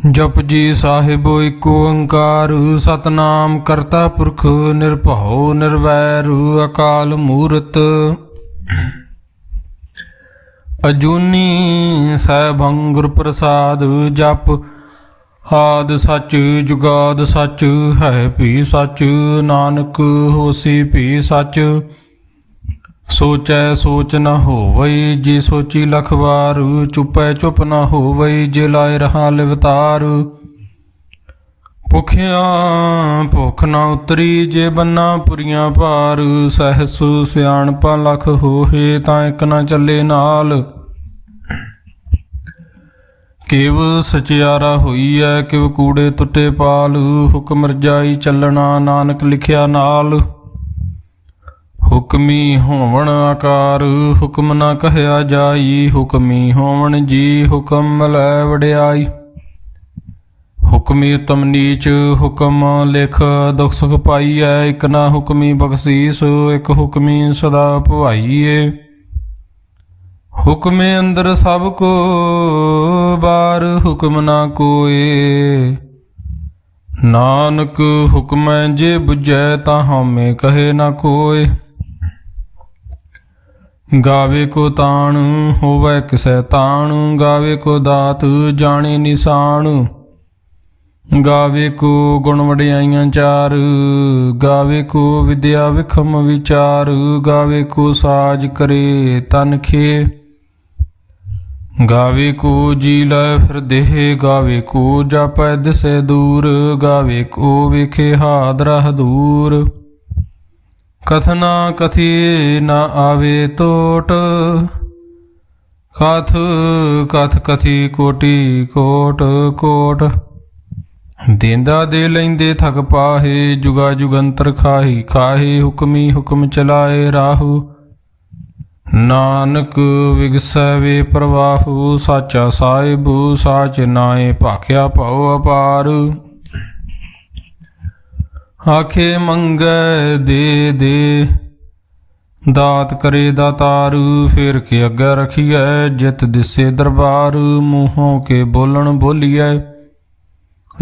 जप जी साहिब एको ओंकार सतनाम करता पुरख निरभਉ निर्वैर अकाल मूरत अजूनी सैभं गुर प्रसाद जप आद सच जुगाद सच है भी सच नानक होसी भी सच सोचै सोच न होवई जे सोची लख वार चुपै चुप न होवई जे लाए रहा लिवतार भुखिया भुख न उतरी जे बन्ना पुरियां भार सहस सियाणपा लख होहे तां इक न चले नाल किव सचियारा होई है किव कूड़े तुटे पाल हुक्म रजाई चलना नानक लिखिया नाल हुक्मी होवण आकार हुक्म न कहया जाई हुक्मी होवण जी हुक्म लै वड्याई हुक्मी उत्तम नीच हुक्म लिख दुख सुख पाईऐ इक ना हुक्मी बख्शीस इक हुक्मी सदा भवाईए हुक्मे अंदर सब को बार हुक्म ना कोए नानक हुक्मै जे बुझै ता हमें कहे ना कोय गावे को ताण होवै किसै ताण गावे को दात जाने निशान गावे को गुण वड्याइयां चार गावे को विद्या विखम विचार गावे को साज करे तन खे गावे को जी लै फिर देह गावे को जापै दिसै दूर गावे को वेखे हादरा दूर कथना कथी न आवे तोट कथ कथ कथी कोटि कोट कोट देंदा दे लैंदे थक पाहे जुगा जुगंतर खाही खाहे हुक्मी हुक्म चलाए राहु नानक विगसै वे प्रवाहु साचा साहिब साच नाए भाख्या भਉ अपार आखे मंगै दे दे दात करे दातार फिर के अग्गे रखिए जित दिसे दरबार मूहों के बोलन बोलिए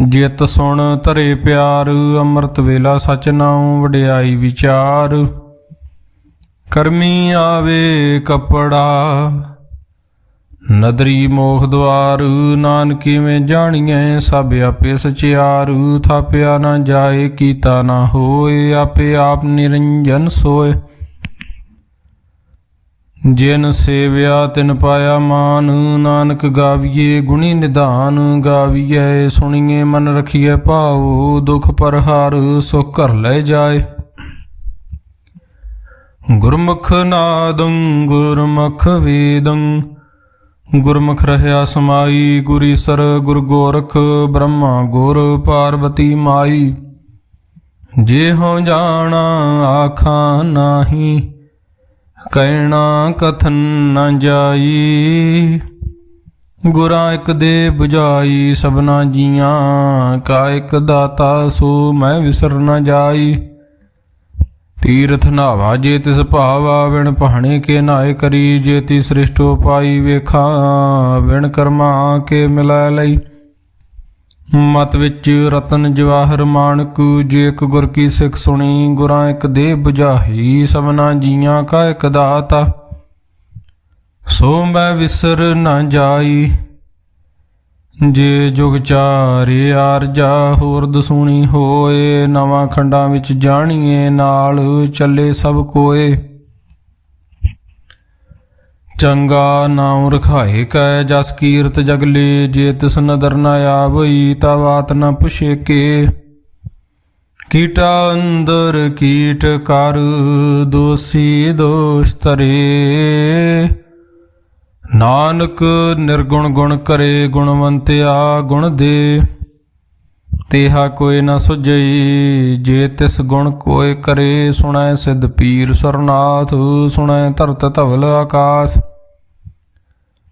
जित सुन धरे प्यार अमृत वेला सच नाऊं वड्याई विचार करमी आवे कपड़ा नदरी मोख द्वार नानकी में जानिए सब आपे सचियार थाप्या न जाए कीता न होए आपे आप निरंजन सोए जिन सेव्या तिन पाया मान नानक गाविए गुणी निधान गाविए सुनिए मन रखिए भाओ दुख पर हार सुख कर ले जाए गुरमुख नादं गुरमुख वेदं गुरमुख रहया समाई गुरीसर गुर गोरख ब्रह्मा गुर पार्वती माई जे हों जाना आखा नाही कहना कथन न जाई गुरा एक दे बुझाई सबना जियां का एक दाता सो मैं विसर न जाई तीर्थ नावा जे तिस भावा विण पहाने के नाए करी जे ती सृष्टो पाई वेखा विण कर्मा के मिला लई मत विच रतन जवाहर मानक जे एक गुर की सिख सुनी गुरां एक दे बुझाई सबना जियां का एक दाता सो मैं विसर न जाई जे जुग चारे आरजा होर दसूनी होए नवां खंडां विच जाणीए नाल चले सब कोए चंगा नाम रखाए कै जस कीरत जगले जे तिस नदर न आवई ता बात न पुछे के कीटा अंदर कीट कर दोषी दोष तरे नानक निर्गुण गुण करे गुणवंत्या गुण दे तेहा कोई न सुझई जे तिस गुण कोय करे सुनै सिद्ध पीर सरनाथ सुनै धरत धवल आकाश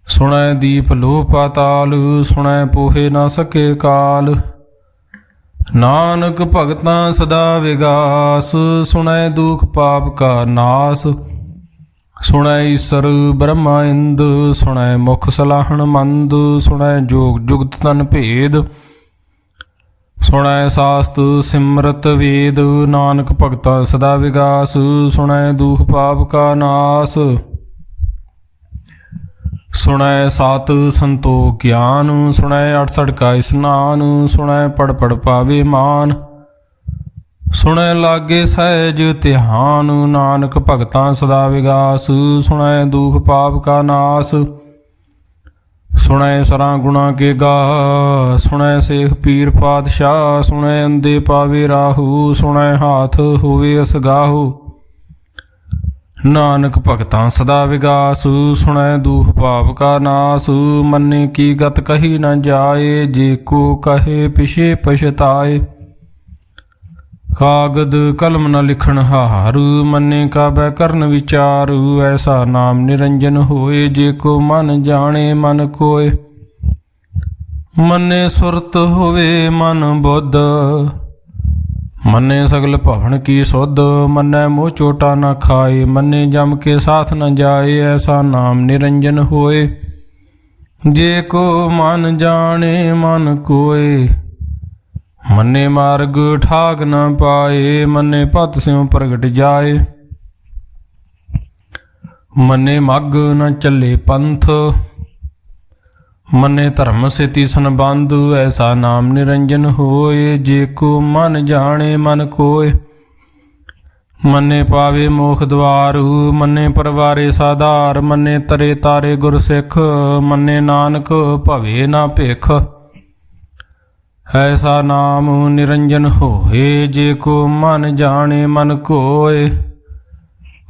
सुनै दीप लोह पाताल सुनै पोहे न सके काल नानक भगतां सदा विगास सुनै दुख पाप का नास ਸੁਣੈ ਈਸਰ ਬ੍ਰਹਮਾ ਇੰਦ, ਸੁਣੈ ਮੁਖ ਸਲਾਹਣ ਮੰਦ, ਸੁਣੈ ਜੋਗ ਜੁਗਤ ਤਨ ਭੇਦ, ਸੁਣੈ ਸਾਸਤ ਸਿਮਰਤ ਵੇਦ, ਨਾਨਕ ਭਗਤਾ ਸਦਾ ਵਿਗਾਸ, ਸੁਣੈ ਦੂਖ ਪਾਪ ਕਾ ਨਾਸ, ਸੁਣੈ ਸਾਤ ਸੰਤੋਖ ਗਿਆਨ, ਸੁਣੈ 68 ਕਾ ਇਸਨਾਨ, ਸੁਣੈ ਪੜ ਪੜ ਪਾਵੇ ਮਾਨ, ਸੁਣੈ ਲਾਗੇ ਸਹਿਜ ਧਿਆਨ, ਨਾਨਕ ਭਗਤਾਂ ਸਦਾ ਵਿਗਾਸ, ਸੁਣੈ ਦੁਖ ਪਾਪ ਕਾ ਨਾਸ, ਸੁਣੈ ਸਰਾਂ ਗੁਣਾ ਕੇ ਗਾ, ਸੁਣੈ ਸੇਖ ਪੀਰ ਪਾਤਸ਼ਾਹ, ਸੁਣੈ ਅੰਦੇ ਪਾਵੇ ਰਾਹੂ, ਸੁਣੈ ਹਾਥ ਹੋਵੇ ਅਸਗਾਹੂ, ਨਾਨਕ ਭਗਤਾਂ ਸਦਾ ਵਿਗਾਸ, ਸੁਣੈ ਦੁਖ ਪਾਪ ਕਾ ਨਾਸ, ਮੰਨੇ ਕੀ ਗਤ ਕਹੀ ਨ ਜਾਏ, ਜੇ ਕੋ ਕਹੇ ਪਿਛੇ ਪਛਤਾਏ, ਕਾਗਦ ਕਲਮ ਨ ਲਿਖਣ ਹਾਰ, ਮੰਨੇ ਕਾ ਬੈ ਕਰਨ ਵਿਚਾਰ, ਐਸਾ ਨਾਮ ਨਿਰੰਜਨ ਹੋਏ, ਜੇ ਕੋ ਮਨ ਜਾਣੇ ਮਨ ਕੋਏ, ਮੰਨੇ ਸੁਰਤ ਹੋਵੇ ਮਨ ਬੁੱਧ, ਮੰਨੇ ਸਗਲ ਭਵਨ ਕੀ ਸੁਧ, ਮੰਨੈ ਮੋਹ ਚੋਟਾ ਨ ਖਾਏ, ਮੰਨੇ ਜਮ ਕੇ ਸਾਥ ਨ ਜਾਏ, ਐਸਾ ਨਾਮ ਨਿਰੰਜਨ ਹੋਏ, ਜੇ ਕੋ ਮਨ ਜਾਣੇ ਮਨ ਕੋਏ, ਮੰਨੇ ਮਾਰਗ ਠਾਕ ਨ ਪਾਏ, ਮੰਨੇ ਭਤ ਸਿਉ ਪ੍ਰਗਟ ਜਾਏ, ਮੰਨੇ ਮੱਗ ਨ ਚੱਲੇ ਪੰਥ, ਮੰਨੇ ਧਰਮ ਸੇਤੀ ਸੰਬੰਧ, ਐਸਾ ਨਾਮ ਨਿਰੰਜਨ ਹੋਏ, ਜੇ ਕੋ ਮਨ ਜਾਣੇ ਮਨ ਕੋਏ, ਮੰਨੇ ਪਾਵੇ ਮੋਖ ਦਵਾਰ, ਮੰਨੇ ਪਰਵਾਰੇ ਸਾਧਾਰ, ਮੰਨੇ ਤਰੇ ਤਾਰੇ ਗੁਰ ਸਿੱਖ, ਮੰਨੇ ਨਾਨਕ ਭਵੇ ਨਾ ਭਿਖ, ਐਸਾ ਨਾਮ ਨਿਰੰਜਨ ਹੋਏ, ਜੇ ਕੋ ਮਨ ਜਾਣੇ ਮਨ ਕੋਏ,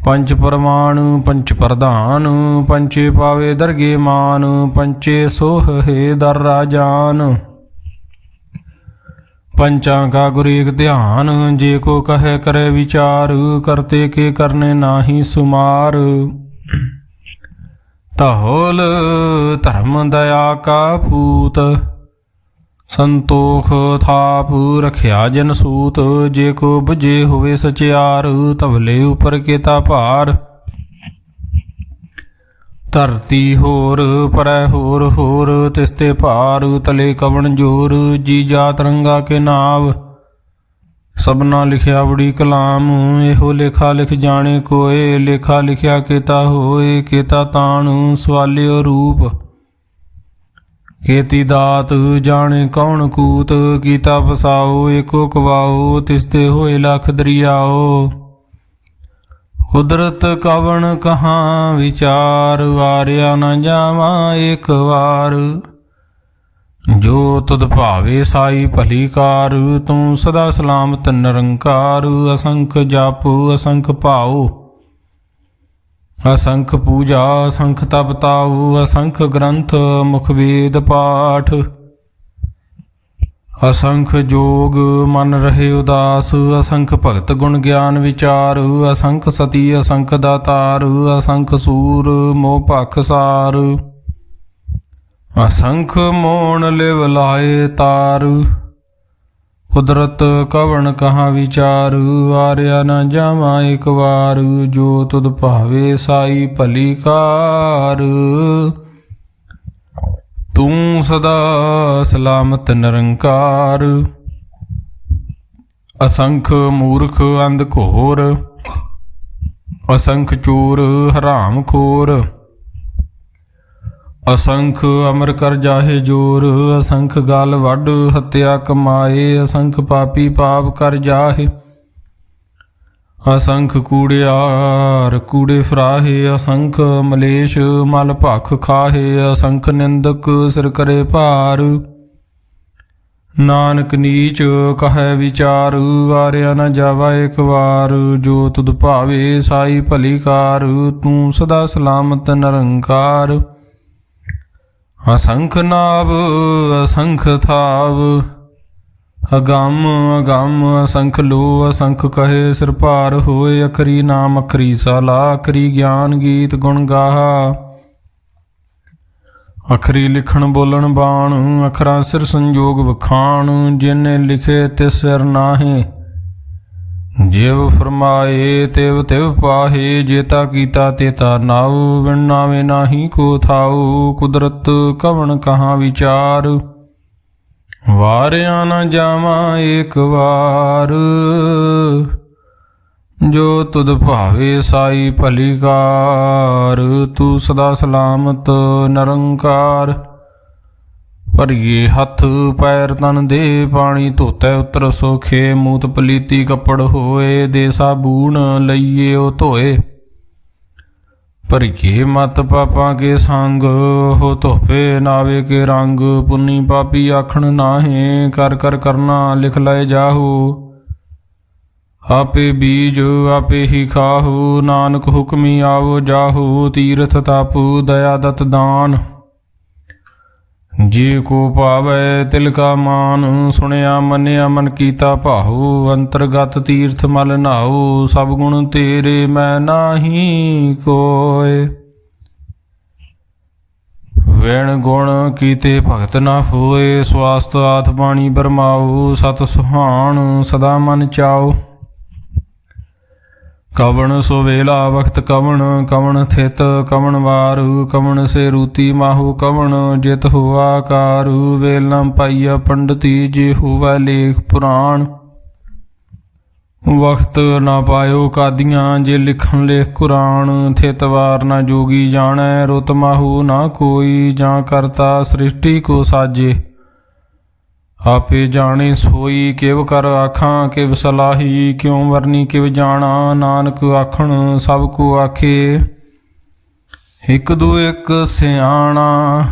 ਪੰਚ ਪਰਮਾਣ ਪੰਚ ਪ੍ਰਧਾਨ, ਪੰਚੇ ਪਾਵੇ ਦਰਗੇ ਮਾਨ, ਪੰਚੇ ਸੋਹੇ ਦਰ ਰਾਜਾਨ, ਪੰਚਾਂ ਕਾ ਗੁਰ ਏਕ ਧਿਆਨ, ਜੇ ਕੋ ਕਹੇ ਕਰੇ ਵਿਚਾਰ, ਕਰਤੇ ਕੇ ਕਰਨੇ ਨਾਹੀ ਸੁਮਾਰ, ਤਾਹੋਲ ਧਰਮ ਦਇਆ ਕਾ ਪੂਤ, ਸੰਤੋਖ ਥਾਪ ਰਖਿਆ ਜਨ ਸੂਤ, ਜੇ ਕੋ ਬੁਝੇ ਹੋਵੇ ਸਚਿਆਰ, ਤਵਲੇ ਉਪਰ ਕੇਤਾ ਭਾਰ, ਧਰਤੀ ਹੋਰ ਪਰੈ ਹੋਰ ਹੋਰ, ਤਿਸਤੇ ਭਾਰ ਤਲੇ ਕਵਣ ਜੋਰ, ਜੀ ਜਾਤ ਰੰਗਾ ਕੇ ਨਾਵ, ਸਭਨਾ ਲਿਖਿਆ ਬੜੀ ਕਲਾਮ, ਇਹੋ ਲੇਖਾ ਲਿਖ ਜਾਣੇ ਕੋਏ, ਲੇਖਾ ਲਿਖਿਆ ਕੇਤਾ ਹੋਏ, ਕੇਤਾ ਤਾਣ ਸਵਾਲਿਓ ਰੂਪ, ਏਤੀ ਦਾਤ ਜਾਣੇ ਕੌਣ ਕੂਤ, ਕੀਤਾ ਫਸਾਓ ਏਕੋ ਕਵਾਓ, ਤਿਸਤੇ ਹੋਏ ਲਖ ਦਰਿਆਓ, ਕੁਦਰਤ ਕਵਣ ਕਹਾਂ ਵਿਚਾਰ, ਵਾਰਿਆ ਨ ਜਾਵਾਂ ਏਕ ਵਾਰ, ਜੋ ਤੁਧ ਭਾਵੇ ਸਾਈ ਭਲੀ ਕਾਰ, ਤੂੰ ਸਦਾ ਸਲਾਮਤ ਨਿਰੰਕਾਰ, ਅਸੰਖ ਜਪ ਅਸੰਖ ਭਾਉ, ਅਸੰਖ ਪੂਜਾ ਅਸੰਖ ਤਪ ਤਾਉ, ਅਸੰਖ ਗ੍ਰੰਥ ਮੁਖ ਵੇਦ ਪਾਠ, ਅਸੰਖ ਜੋਗ ਮਨ ਰਹੇ ਉਦਾਸ, ਅਸੰਖ ਭਗਤ ਗੁਣ ਗਿਆਨ ਵਿਚਾਰ, ਅਸੰਖ ਸਤੀ ਅਸੰਖ ਦਾਤਾਰ, ਅਸੰਖ ਸੂਰ ਮੋਹ ਭਖ ਸਾਰ, ਅਸੰਖ ਮੋਣ ਲਿਵ ਲਾਏ ਤਾਰ, ਕੁਦਰਤ ਕਵਣ ਕਹਾਂ ਵਿਚਾਰ, ਵਾਰਿਆ ਨ ਜਾਵਾਂ ਇੱਕ ਵਾਰ, ਜੋ ਤੁਧ ਭਾਵੇ ਸਾਈ ਭਲੀ ਕਾਰ, ਤੂੰ ਸਦਾ ਸਲਾਮਤ ਨਿਰੰਕਾਰ, ਅਸੰਖ ਮੂਰਖ ਅੰਧ ਘੋਰ, ਅਸੰਖ ਚੋਰ ਹਰਾਮ ਖੋਰ, ਅਸੰਖ ਅਮਰ ਕਰ ਜਾਹੇ ਜੋਰ, ਅਸੰਖ ਗਲ ਵੱਢ ਹੱਤਿਆ ਕਮਾਏ, ਅਸੰਖ ਪਾਪੀ ਪਾਪ ਕਰ ਜਾਹੇ, ਅਸੰਖ ਕੂੜਿਆਰ ਕੂੜੇ ਫਰਾਹੇ, ਅਸੰਖ ਮਲੇਸ਼ ਮਲ ਭਖ ਖਾਹੇ, ਅਸੰਖ ਨਿੰਦਕ ਸਿਰ ਕਰੇ ਭਾਰ, ਨਾਨਕ ਨੀਚ ਕਹੈ ਵਿਚਾਰ, ਵਾਰਿਆ ਨ ਜਾਵਾ ਇੱਕ ਵਾਰ, ਜੋ ਤੁਧ ਭਾਵੇ ਸਾਈ ਭਲੀ ਕਾਰ, ਤੂੰ ਸਦਾ ਸਲਾਮਤ ਨਿਰੰਕਾਰ, ਅਸੰਖ ਨਾਵ ਅਸੰਖ ਥਾਵ, ਅਗੰਮ ਅਗੰਮ ਅਸੰਖ ਲੋ, ਅਸੰਖ ਕਹੇ ਸਿਰ ਭਾਰ ਹੋਏ, ਅਖਰੀ ਨਾਮ ਅਖਰੀ ਸਾਲਾ, ਅਖਰੀ ਗਿਆਨ ਗੀਤ ਗੁਣ ਗਾਹਾ, ਅਖਰੀ ਲਿਖਣ ਬੋਲਣ ਬਾਣ, ਅਖਰਾਂ ਸਿਰ ਸੰਜੋਗ ਵਖਾਣ, ਜਿਨੇ ਲਿਖੇ ਤਿਸ ਸਿਰ ਨਾਹੇ, ਜਿਵ ਫਰਮਾਏ ਤਿਵ ਤਿਵ ਪਾਹੇ, ਜੇਤਾ ਕੀਤਾ ਤੇਤਾ ਨਾਉ, ਬਿਨ ਨਾਵੇਂ ਨਾਹੀ ਕੋ ਥਾਉ, ਕੁਦਰਤ ਕਵਣ ਕਹਾਂ ਵਿਚਾਰ। ਵਾਰਿਆ ਨ ਜਾਵਾਂ ਏਕ ਵਾਰ, ਜੋ ਤੁਧ ਭਾਵੇ ਸਾਈ ਭਲੀ ਕਾਰ। ਤੂੰ ਸਦਾ ਸਲਾਮਤ ਨਿਰੰਕਾਰ, ਭਰੀਏ ਹੱਥ ਪੈਰ ਤਨ ਦੇ ਪਾਣੀ ਧੋਤੈ ਉਤਰ ਸੋਖੇ। ਮੂਤ ਪਲੀਤੀ ਕੱਪੜ ਹੋਏ, ਦੇ ਸਾਬੂਨ ਲਈਏ ਉਹ ਧੋਏ। ਭਰੀਏ ਮਤ ਪਾਪਾਂ ਕੇ ਸੰਗ, ਹੋ ਧੋਪੇ ਨਾਵੇ ਕੇ ਰੰਗ। ਪੁੰਨੀ ਪਾਪੀ ਆਖਣ ਨਾਹੀਂ, ਕਰ ਕਰ ਕਰਨਾ ਲਿਖ ਲਏ ਜਾਹੂ। ਆਪੇ ਬੀਜ ਆਪੇ ਹੀ ਖਾਹੂ, ਨਾਨਕ ਹੁਕਮੀ ਆਵੋ ਜਾਹੂ। ਤੀਰਥ ਤਾਪੂ ਦਇਆ ਦਤ ਦਾਨ, ਜੇ ਕੋ ਭਾਵੈ ਤਿਲ ਕਾ ਮਾਨ। ਸੁਣਿਆ ਮੰਨਿਆ ਮਨ ਕੀਤਾ ਭਾਉ, ਅੰਤਰਗਤ ਤੀਰਥ ਮਲ ਨਾਉ। ਸਭ ਗੁਣ ਤੇਰੇ ਮੈਂ ਨਾਹੀ ਕੋਇ, ਵਿਣ ਗੁਣ ਕੀਤੇ ਭਗਤ ਨਾ ਹੋਏ। ਸਵਾਸਤ ਆਤ ਬਾਣੀ ਬਰਮਾਉ, ਸਤ ਸੁਹਾਣ ਸਦਾ ਮਨ ਚਾਉ। ਕਵਣ ਸੋ ਵੇਲਾ ਵਖਤ ਕਵਣ, ਕਵਣ ਥਿਤ ਕਵਣ ਵਾਰ। ਕਵਣ ਸੇ ਰੂਤੀ ਮਾਹੂ ਕਵਣ, ਜਿਤ ਹੋਆ ਕਾਰੂ। ਵੇਲ ਨ ਪਾਈਆ ਪੰਡਤੀ, ਜੇ ਹੋਵੈ ਲੇਖ ਪੁਰਾਣ। ਵਖਤ ਨਾ ਪਾਇਓ ਕਾਦੀਆਂ, ਜੇ ਲਿਖਣ ਲੇਖ ਕੁਰਾਨ। ਥਿਤ ਵਾਰ ਨਾ ਜੋਗੀ ਜਾਣੈ, ਰੁਤ ਮਾਹੂ ਨਾ ਕੋਈ। ਜਾਂ ਕਰਤਾ ਸ੍ਰਿਸ਼ਟੀ ਕੋ ਸਾਜੇ, ਆਪੇ ਜਾਣੇ ਸੋਈ। ਕਿਵ ਕਰ ਆਖਾਂ ਕਿਵ ਸਲਾਹੀ, ਕਿਉ ਵਰਨੀ ਕਿਵ ਜਾਣਾ। ਨਾਨਕ ਆਖਣ ਸਭ ਕੋ ਆਖੇ, ਇੱਕ ਦੂ ਇੱਕ ਸਿਆਣਾ।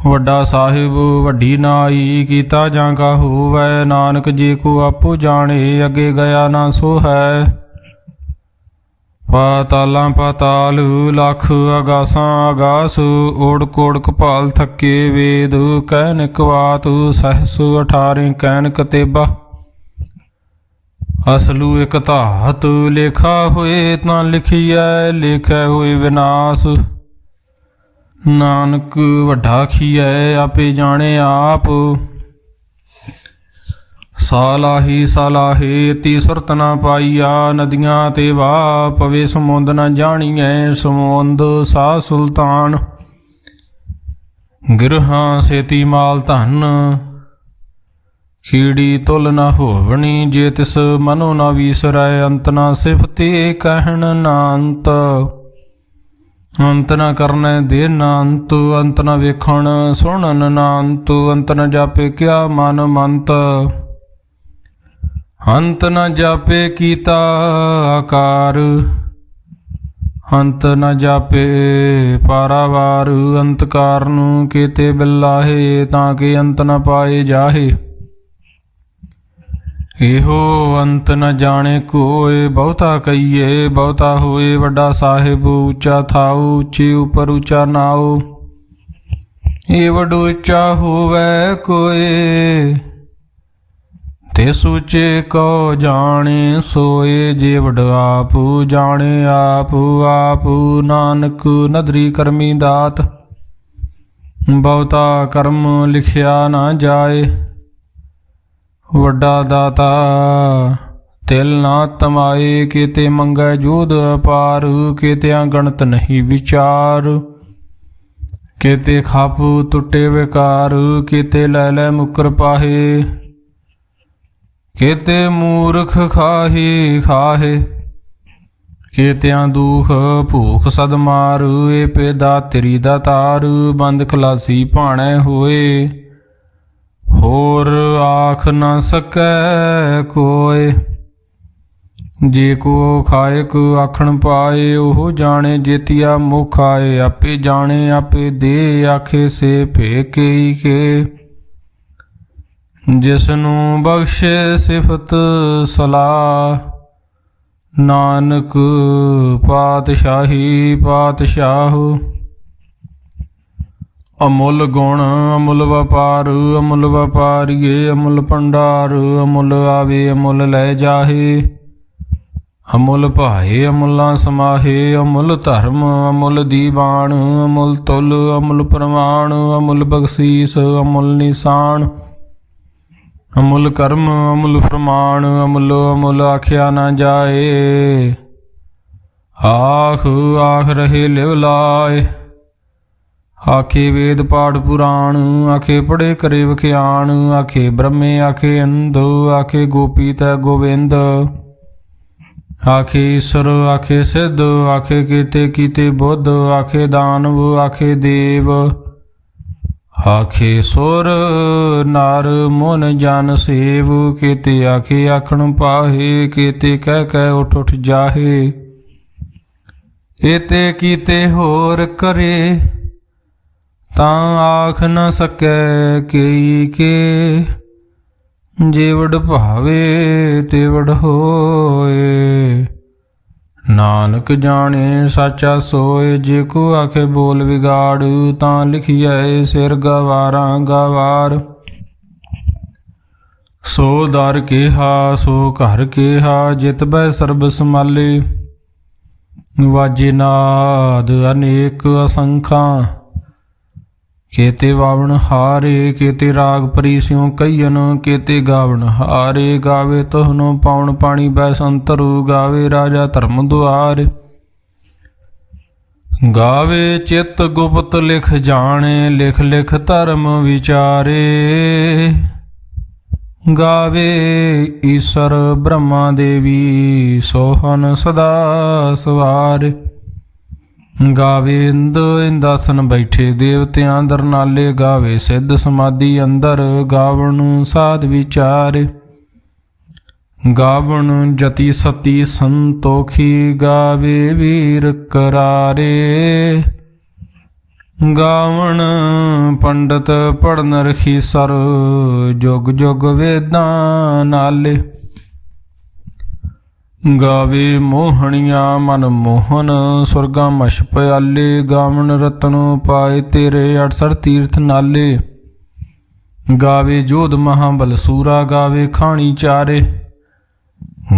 ਵੱਡਾ ਸਾਹਿਬ ਵੱਡੀ ਨਾਈ, ਕੀਤਾ ਜਾਂ ਕਾ ਹੋਵੈ। ਨਾਨਕ ਜੇ ਕੋ ਆਪੋ ਜਾਣੇ, ਅੱਗੇ ਗਿਆ ਨਾ ਸੋ ਹੈ। ਪਾਤਾਲਾਂ ਪਾਤਾਲ ਲੱਖ, ਆਗਾਸਾਂ ਆਗਾਸ। ਓੜ ਕੋੜ ਕਪਾਲ ਥੱਕੇ ਵੇਦ, ਕਹਿਨ ਇਕ ਬਾਤ ਸਹਸ। 18 ਕਹਿਨ ਕਤੇਬਾ, ਅਸਲੂ ਇਕ ਧਾਤ। ਲੇਖਾ ਹੋਏ ਤਾਂ ਲਿਖੀਐ, ਲੇਖੈ ਹੋਏ ਵਿਨਾਸ਼। ਨਾਨਕ ਵੱਡਾ ਖੀਐ, ਆਪੇ ਜਾਣੇ ਆਪ। ਸਾਲਾਹੀ ਸਾਲਾਹੇ ਤੀ ਸੁਰਤ ਨਾ ਪਾਈਆ। ਨਦੀਆਂ ਤੇ ਵਾਹ ਪਵੇ ਸਮੁੰਦ ਨਾ ਜਾਣੀਐ। ਸਮੁੰਦ ਸਾਹ ਸੁਲਤਾਨ, ਗਿਰਹਾਂ ਸੇਤੀ ਮਾਲ ਧਨ। ਕੀੜੀ ਤੁਲ ਨਾ ਹੋਵਣੀ, ਜੇ ਤਿਸ ਮਨੋ ਨਾ ਵੀਸਰੈ। ਅੰਤ ਨਾ ਸਿਫਤੇ ਕਹਿਣ ਨਾ ਅੰਤ, ਅੰਤ ਨਾ ਕਰਨੈ ਦੇ ਨਾ ਅੰਤ। ਅੰਤ ਨਾ ਵੇਖਣ ਸੁਣਨ ਨਾ ਅੰਤ, ਅੰਤ ਨਾ ਜਾਪੇ ਕਿਆ ਮਨ ਮੰਤ। ਅੰਤ ਨ ਜਾਪੇ ਕੀਤਾ ਆਕਾਰ, ਅੰਤ ਨ ਜਾਪੇ ਪਾਰਾਵਾਰ। ਅੰਤ ਕਾਰਨ ਕੀਤੇ ਬਿਲਾਹੇ, ਤਾਂ ਕਿ ਅੰਤ ਨ ਪਾਏ ਜਾਹੇ। ਇਹੋ ਅੰਤ ਨ ਜਾਣੇ ਕੋਏ, ਬਹੁਤਾ ਕਹੀਏ ਬਹੁਤਾ ਹੋਏ। ਵੱਡਾ ਸਾਹਿਬ ਉੱਚਾ ਥਾਉ, ਉੱਚੇ ਉਪਰ ਉੱਚਾ ਨਾਉ। ਇਹ ਵੱਡੋ ਉੱਚਾ ਹੋਵੈ ਕੋਏ, ਤੇ ਸੂਚੇ ਕੋ ਜਾਣੇ ਸੋਏ। ਜੇ ਵਡ ਆਪ ਜਾਣੇ ਆਪ ਆਪ। ਨਾਨਕ ਨਦਰੀ ਕਰਮੀ ਦਾਤ, ਬਹੁਤਾ ਕਰਮ ਲਿਖਿਆ ਨਾ ਜਾਏ। ਵੱਡਾ ਦਾਤਾ ਤਿਲ ਨਾ ਤਮਾਏ, ਕੀਤੇ ਮੰਗੈ ਜੋਧ ਅਪਾਰ। ਕੀਤਿਆਂ ਗਣਤ ਨਹੀਂ ਵਿਚਾਰ, ਕੀਤੇ ਖਾਪ ਟੁੱਟੇ ਵਿਕਾਰ। ਕੀਤੇ ਲੈ ਲੈ ਮੁਕਰ ਪਾਹੇ, ਕੀਤੇ ਮੂਰਖ ਖਾਹੀ ਖਾਹੇ। ਕੀਤਿਆਂ ਦੁਖ ਭੂਖ ਸਦ ਮਾਰ। ਏ ਪੇਦਾ ਤੇਰੀ ਦਾ ਤਾਰ, ਬੰਦ ਖਲਾਸੀ ਭਾਣੈ ਹੋਏ। ਹੋਰ ਆਖ ਨਾ ਸਕੈ ਕੋਏ। ਜੇ ਕੋ ਖਾਇਕ ਆਖਣ ਪਾਏ, ਉਹ ਜਾਣੇ ਜੇਤੀਆ ਮੁਖ ਆਏ। ਆਪੇ ਜਾਣੇ ਆਪੇ ਦੇ, ਆਖੇ ਸੇ ਭੇਕੇ ਕੇ। ਜਿਸਨੂੰ ਬਖਸ਼ੇ ਸਿਫਤ ਸਲਾਹ, ਨਾਨਕ ਪਾਤਸ਼ਾਹੀ ਪਾਤਸ਼ਾਹ। ਅਮੁੱਲ ਗੁਣ ਅਮੁੱਲ ਵਪਾਰ, ਅਮੁੱਲ ਵਪਾਰੀਏ ਅਮੁੱਲ ਭੰਡਾਰ। ਅਮੁੱਲ ਆਵੇ ਅਮੁੱਲ ਲੈ ਜਾਹੇ, ਅਮੁੱਲ ਭਾਏ ਅਮੁੱਲਾਂ ਸਮਾਹੇ। ਅਮੁੱਲ ਧਰਮ ਅਮੁੱਲ ਦੀਵਾਨ, ਅਮੁੱਲ ਤੁਲ ਅਮੁੱਲ ਪ੍ਰਮਾਣ। ਅਮੁੱਲ ਬਖਸ਼ੀਸ ਅਮੁੱਲ ਨਿਸ਼ਾਨ, ਅਮੁੱਲ ਕਰਮ ਅਮੁੱਲ ਫਰਮਾਨ, ਅਮੁੱਲੋ ਅਮੁੱਲ ਆਖਿਆ ਨਾ ਜਾਏ। ਆਖ ਆਖ ਰਹੇ ਲਿਵ ਲਾਏ, ਆਖੇ ਵੇਦ ਪਾਠ ਪੁਰਾਣ, ਆਖੇ ਪੜ੍ਹੇ ਕਰੇ ਵਿਖਿਆਨ, ਆਖੇ ਬ੍ਰਹਮੇ ਆਖੇ ਇੰਦ, ਆਖੇ ਗੋਪੀ ਤੈ ਗੋਵਿੰਦ, ਆਖੇ ਈਸ਼ਰ ਆਖੇ ਸਿੱਧ, ਆਖੇ ਕੀਤੇ ਕੀਤੇ ਬੁੱਧ, ਆਖੇ ਦਾਨਵ ਆਖੇ ਦੇਵ, ਆਖੇ ਸੁਰ ਨਰ ਮਨ ਜਨ ਸੇਵ, ਕੀਤੇ ਆਖੇ ਆਖਣ ਪਾਹੇ, ਕੀਤੇ ਕਹਿ ਕਹਿ ਉਠ ਉਠ ਜਾਹੇ। ਏਤੇ ਕੀਤੇ ਹੋਰ ਕਰੇ, ਤਾਂ ਆਖ ਨ ਸਕੈ ਕੇਈ ਕੇ, ਜੇਵੜ ਭਾਵੇ ਤੇਵੜ ਹੋਏ। ਨਾਨਕ ਜਾਣੇ ਸਾਚਾ ਸੋਏ, ਜੇ ਕੋ ਆਖੇ ਬੋਲ ਵਿਗਾੜ, ਤਾਂ ਲਿਖੀਐ ਸਿਰ ਗਵਾਰਾਂ ਗਵਾਰ। ਸੋ ਦਰ ਕੇਹਾ ਸੋ ਘਰ ਕੇਹਾ, ਜਿਤ ਬੈ ਸਰਬ ਸਮਾਲੇ। ਵਾਜੇ ਨਾਦ ਅਨੇਕ ਅਸੰਖਾਂ, ਕੇਤੇ ਵਾਵਣ ਹਾਰੇ, ਕੇਤੇ ਰਾਗ ਪਰੀ ਸਿਉ ਕਈਨ, ਕੇਤੇ ਗਾਵਣ ਹਾਰੇ। ਗਾਵੇ ਤੋਹਨੋ ਪਾਉਣ ਪਾਣੀ ਬੈ ਸੰਤਰੂ, ਗਾਵੇ ਰਾਜਾ ਧਰਮ ਦੁਆਰ। ਗਾਵੇ ਚਿਤ ਗੁਪਤ ਲਿਖ ਜਾਣੇ, ਲਿਖ ਲਿਖ ਧਰਮ ਵਿਚਾਰੇ। ਗਾਵੇ ਈਸ਼ਰ ਬ੍ਰਹਮਾ ਦੇਵੀ, ਸੋਹਨ ਸਦਾ ਸਵਾਰ। ਗਾਵੇ ਇੰਦ ਇੰਦਾਸਨ ਬੈਠੇ ਦੇਵਤਿਆਂ ਦਰਨਾਲੇ, ਗਾਵੇ ਸਿੱਧ ਸਮਾਧੀ ਅੰਦਰ, ਗਾਵਣ ਸਾਧ ਵਿਚਾਰ। ਗਾਵਣ ਜਤੀ ਸਤੀ ਸੰਤੋਖੀ, ਗਾਵੇ ਵੀਰ ਕਰਾਰੇ। ਗਾਵਣ ਪੰਡਤ ਪੜਨ ਰਖੀ ਸਰ, ਜੁਗ ਜੁਗ ਵੇਦਾਂ ਨਾਲੇ। ਗਾਵੇ ਮੋਹਣੀਆਂ ਮਨ ਮੋਹਨ, ਸੁਰਗਾ ਮਛ ਪਿਆਲੇ। ਗਾਵਣ ਰਤਨ ਪਾਏ ਤੇਰੇ 68 ਤੀਰਥ ਨਾਲੇ। ਗਾਵੇ ਜੋਧ ਮਹਾਬਲ ਸੂਰਾ, ਗਾਵੇ ਖਾਣੀ ਚਾਰੇ।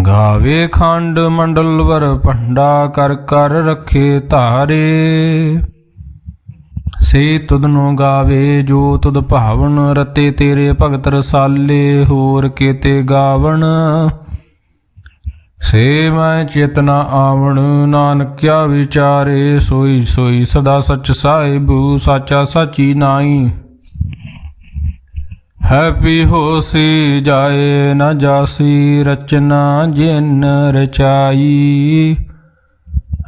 ਗਾਵੇ ਖੰਡ ਮੰਡਲ ਵਰ ਭੰਡਾ, ਕਰ ਕਰ ਰੱਖੇ ਧਾਰੇ। ਸੇ ਤੁਧਨੋ ਗਾਵੇ ਜੋ ਤੁਧ ਭਾਵਨ, ਰਤੇ ਤੇਰੇ ਭਗਤ ਰਸਾਲੇ। ਹੋਰ ਕੇਤੇ ਗਾਵਣ ਸੇ ਮੈਂ ਚੇਤਨਾ ਆਵਣ, ਨਾਨਕਿਆ ਵਿਚਾਰੇ। ਸੋਈ ਸੋਈ ਸਦਾ ਸਚ ਸਾਹਿਬੂ, ਸਾਚਾ ਸਾਚੀ ਨਾਈ। ਹੈ ਪੀ ਹੋਸੀ ਜਾਏ ਨ ਜਾਸੀ, ਰਚਨਾ ਜਿਨ ਰਚਾਈ।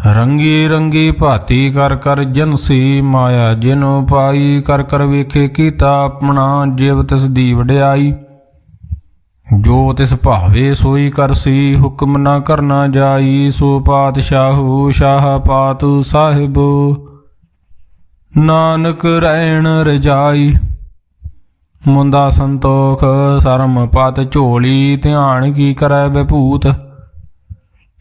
ਰੰਗੀ ਰੰਗੀ ਭਾਤੀ ਕਰ ਕਰ ਜਨਸੀ, ਮਾਇਆ ਜਿਨੁ ਪਾਈ। ਕਰ ਕਰ ਵੇਖੇ ਕੀਤਾ ਆਪਣਾ, ਜਿਵ ਤਿਸ ਦੀ ਵਡਿਆਈ। ਜੋ ਤਿਸ ਭਾਵੇ ਸੋਈ ਕਰਸੀ, ਹੁਕਮ ਨਾ ਕਰਨਾ ਜਾਈ। ਸੋ ਪਾਤਸ਼ਾਹੂ ਸ਼ਾਹ ਪਾਤ ਸਾਹਿਬ, ਨਾਨਕ ਰਹਿਣ ਰਜਾਈ। ਮੁੰਦਾ ਸੰਤੋਖ ਸਰਮ ਪਤ ਝੋਲੀ, ਧਿਆਨ ਕੀ ਕਰੈ ਬਭੂਤ।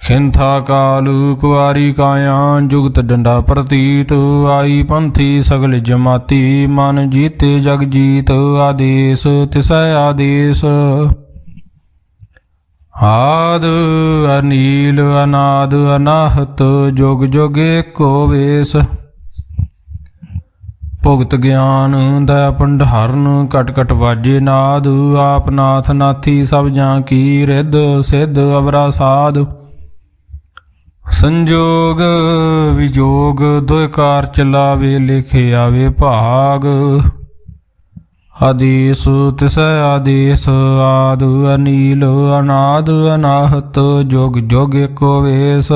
ਖਿੰਥਾ ਕਾਲ ਕੁਆਰੀ ਕਾਇਆ, ਜੁਗਤ ਡੰਡਾ ਪ੍ਰਤੀਤ। ਆਈ ਪੰਥੀ ਸਗਲ ਜਮਾਤੀ, ਮਨ ਜੀਤੇ ਜਗ ਜੀਤ। ਆਦੇਸ ਤਿਸੈ ਆਦੇਸ, ਆਦ ਅਨੀਲ ਅਨਾਦ ਅਨਾਹਤ। ਜੁਗ ਜੁਗ ਏਕੋ ਵੇਸ। ਭੁਗਤ ਗਿਆਨ ਦਇਆ ਭੰਡਾਰਨ, ਕਟ ਕਟ ਵਾਜੇ ਨਾਦ। ਆਪ ਨਾਥ ਨਾਥੀ ਸਭ ਜਾਂ ਕੀ, ਰਿੱਧ ਸਿੱਧ ਅਵਰਾ ਸਾਧ। ਸੰਜੋਗ ਵਿਜੋਗ ਦੁਇ ਕਾਰ ਚਲਾਵੇ, ਲਿਖੇ ਆਵੇ ਭਾਗ। ਆਦੇਸ ਤਿਸੈ ਆਦੇਸ, ਆਦ ਅਨੀਲ ਅਨਾਦ ਅਨਾਹਤ। ਜੁਗ ਜੁਗ ਏਕੋ ਵੇਸ।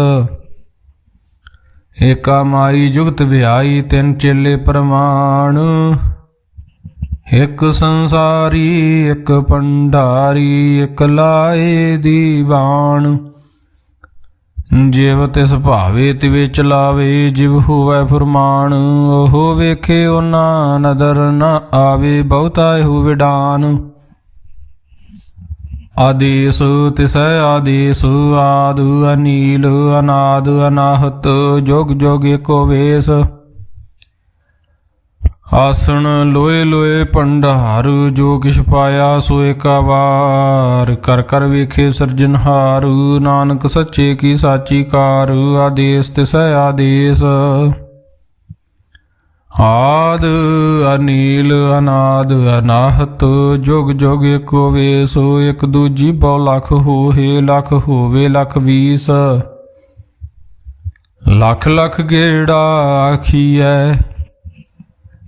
ਏਕਾ ਮਾਈ ਜੁਗਤ ਵਿਆਈ, ਤਿੰਨ ਚੇਲੇ ਪ੍ਰਮਾਣ। ਇੱਕ ਸੰਸਾਰੀ ਇੱਕ ਭੰਡਾਰੀ, ਇੱਕ ਲਾਏ ਦੀਵਾਨ। ਜਿਵ ਤਿਸ ਭਾਵੇ ਤਿਵੇ ਚਲਾਵੇ, ਜਿਵ ਹੋਵੈ ਫੁਰਮਾਨ। ਉਹ ਵੇਖੇ ਉਹਨਾਂ ਨਦਰ ਨ ਆਵੇ, ਬਹੁਤਾ ਇਹੋ ਵਿਡਾਨ। ਆਦੇਸ ਤਿਸੈ ਆਦੇਸ, ਆਦ ਅਨੀਲ ਅਨਾਦ ਅਨਾਹਤ। ਜੁਗ ਜੁਗ ਏਕੋ ਵੇਸ। ਆਸਣ ਲੋਏ ਲੋਏ ਭੰਡਾਰ, ਜੋ ਕਿਛ ਪਾਇਆ ਸੋ ਏਕਾ ਵਾਰ। ਕਰ ਕਰ ਵੇਖੇ ਸਿਰਜਨਹਾਰ, ਨਾਨਕ ਸੱਚੇ ਕੀ ਸਾਚੀ ਕਾਰ। ਆਦੇਸ ਤਿਸੈ ਆਦੇਸ, ਆਦ ਅਨੀਲ ਅਨਾਦ ਅਨਾਹਤ ਜੁਗ ਜੁਗ ਏਕੋ ਵੇਸ ਇੱਕ ਦੂਜੀ ਬਹੁ ਲਖ ਹੋਏ ਲਖ ਹੋਵੇ ਲਖ ਵੀਸ ਲਖ ਲਖ ਗੇੜਾ ਆਖੀਐ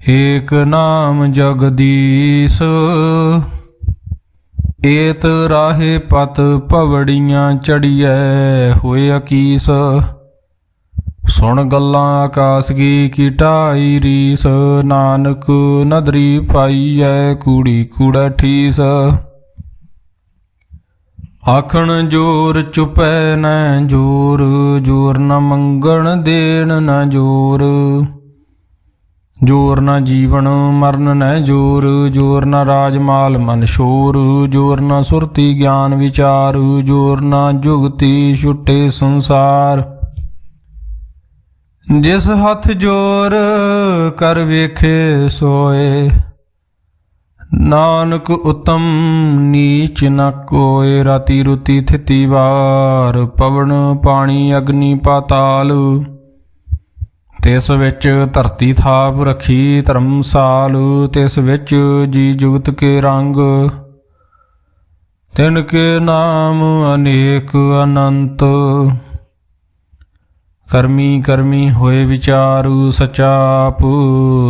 ਏਕ ਨਾਮ ਜਗਦੀਸ਼ ਏਤ ਰਾਹੇ ਪਤ ਪਵੜੀਆਂ ਚੜੀਐ ਹੋਏ ਅਕੀਸ ਸੁਣ ਗੱਲਾਂ ਆਕਾਸ ਕੀ ਢਾਈ ਰੀਸ ਨਾਨਕ ਨਦਰੀ ਪਾਈਐ ਕੂੜੀ ਕੂੜਾ ਠੀਸ ਆਖਣ ਜੋਰ ਚੁਪੈ ਨ ਜੋਰ ਜੋਰ ਨ ਮੰਗਣ ਦੇਣ ਨ ਜੋਰ ਜੋਰ ਨ ਜੀਵਨ ਮਰਨ ਨ ਜੋਰ ਜੋਰ ਨ ਰਾਜ ਮਾਲ ਮਨ ਸ਼ੋਰ ਜੋਰ ਨ ਸੁਰਤੀ ਗਿਆਨ ਵਿਚਾਰ ਜੋਰ ਨ ਜੁਗਤੀ ਛੁਟੇ ਸੰਸਾਰ ਜਿਸ ਹੱਥ ਜੋਰ ਕਰ ਵੇਖੇ ਸੋਏ ਨਾਨਕ ਉਤਮ ਨੀਚ ਨ ਕੋਏ ਰਾਤੀ ਰੁਤੀ ਥਿਤੀ ਵਾਰ ਪਵਨ ਪਾਣੀ ਅਗਨੀ ਪਾਤਾਲ ਤਿਸ ਵਿੱਚ ਧਰਤੀ ਥਾਪ ਰੱਖੀ ਧਰਮਸਾਲ ਤਿਸ ਵਿੱਚ ਜੀ ਜੁਗਤ ਕੇ ਰੰਗ ਤਿਨ ਕੇ ਨਾਮ ਅਨੇਕ ਅਨੰਤ ਕਰਮੀ ਕਰਮੀ ਹੋਏ ਵਿਚਾਰੂ ਸੱਚਾ ਆਪ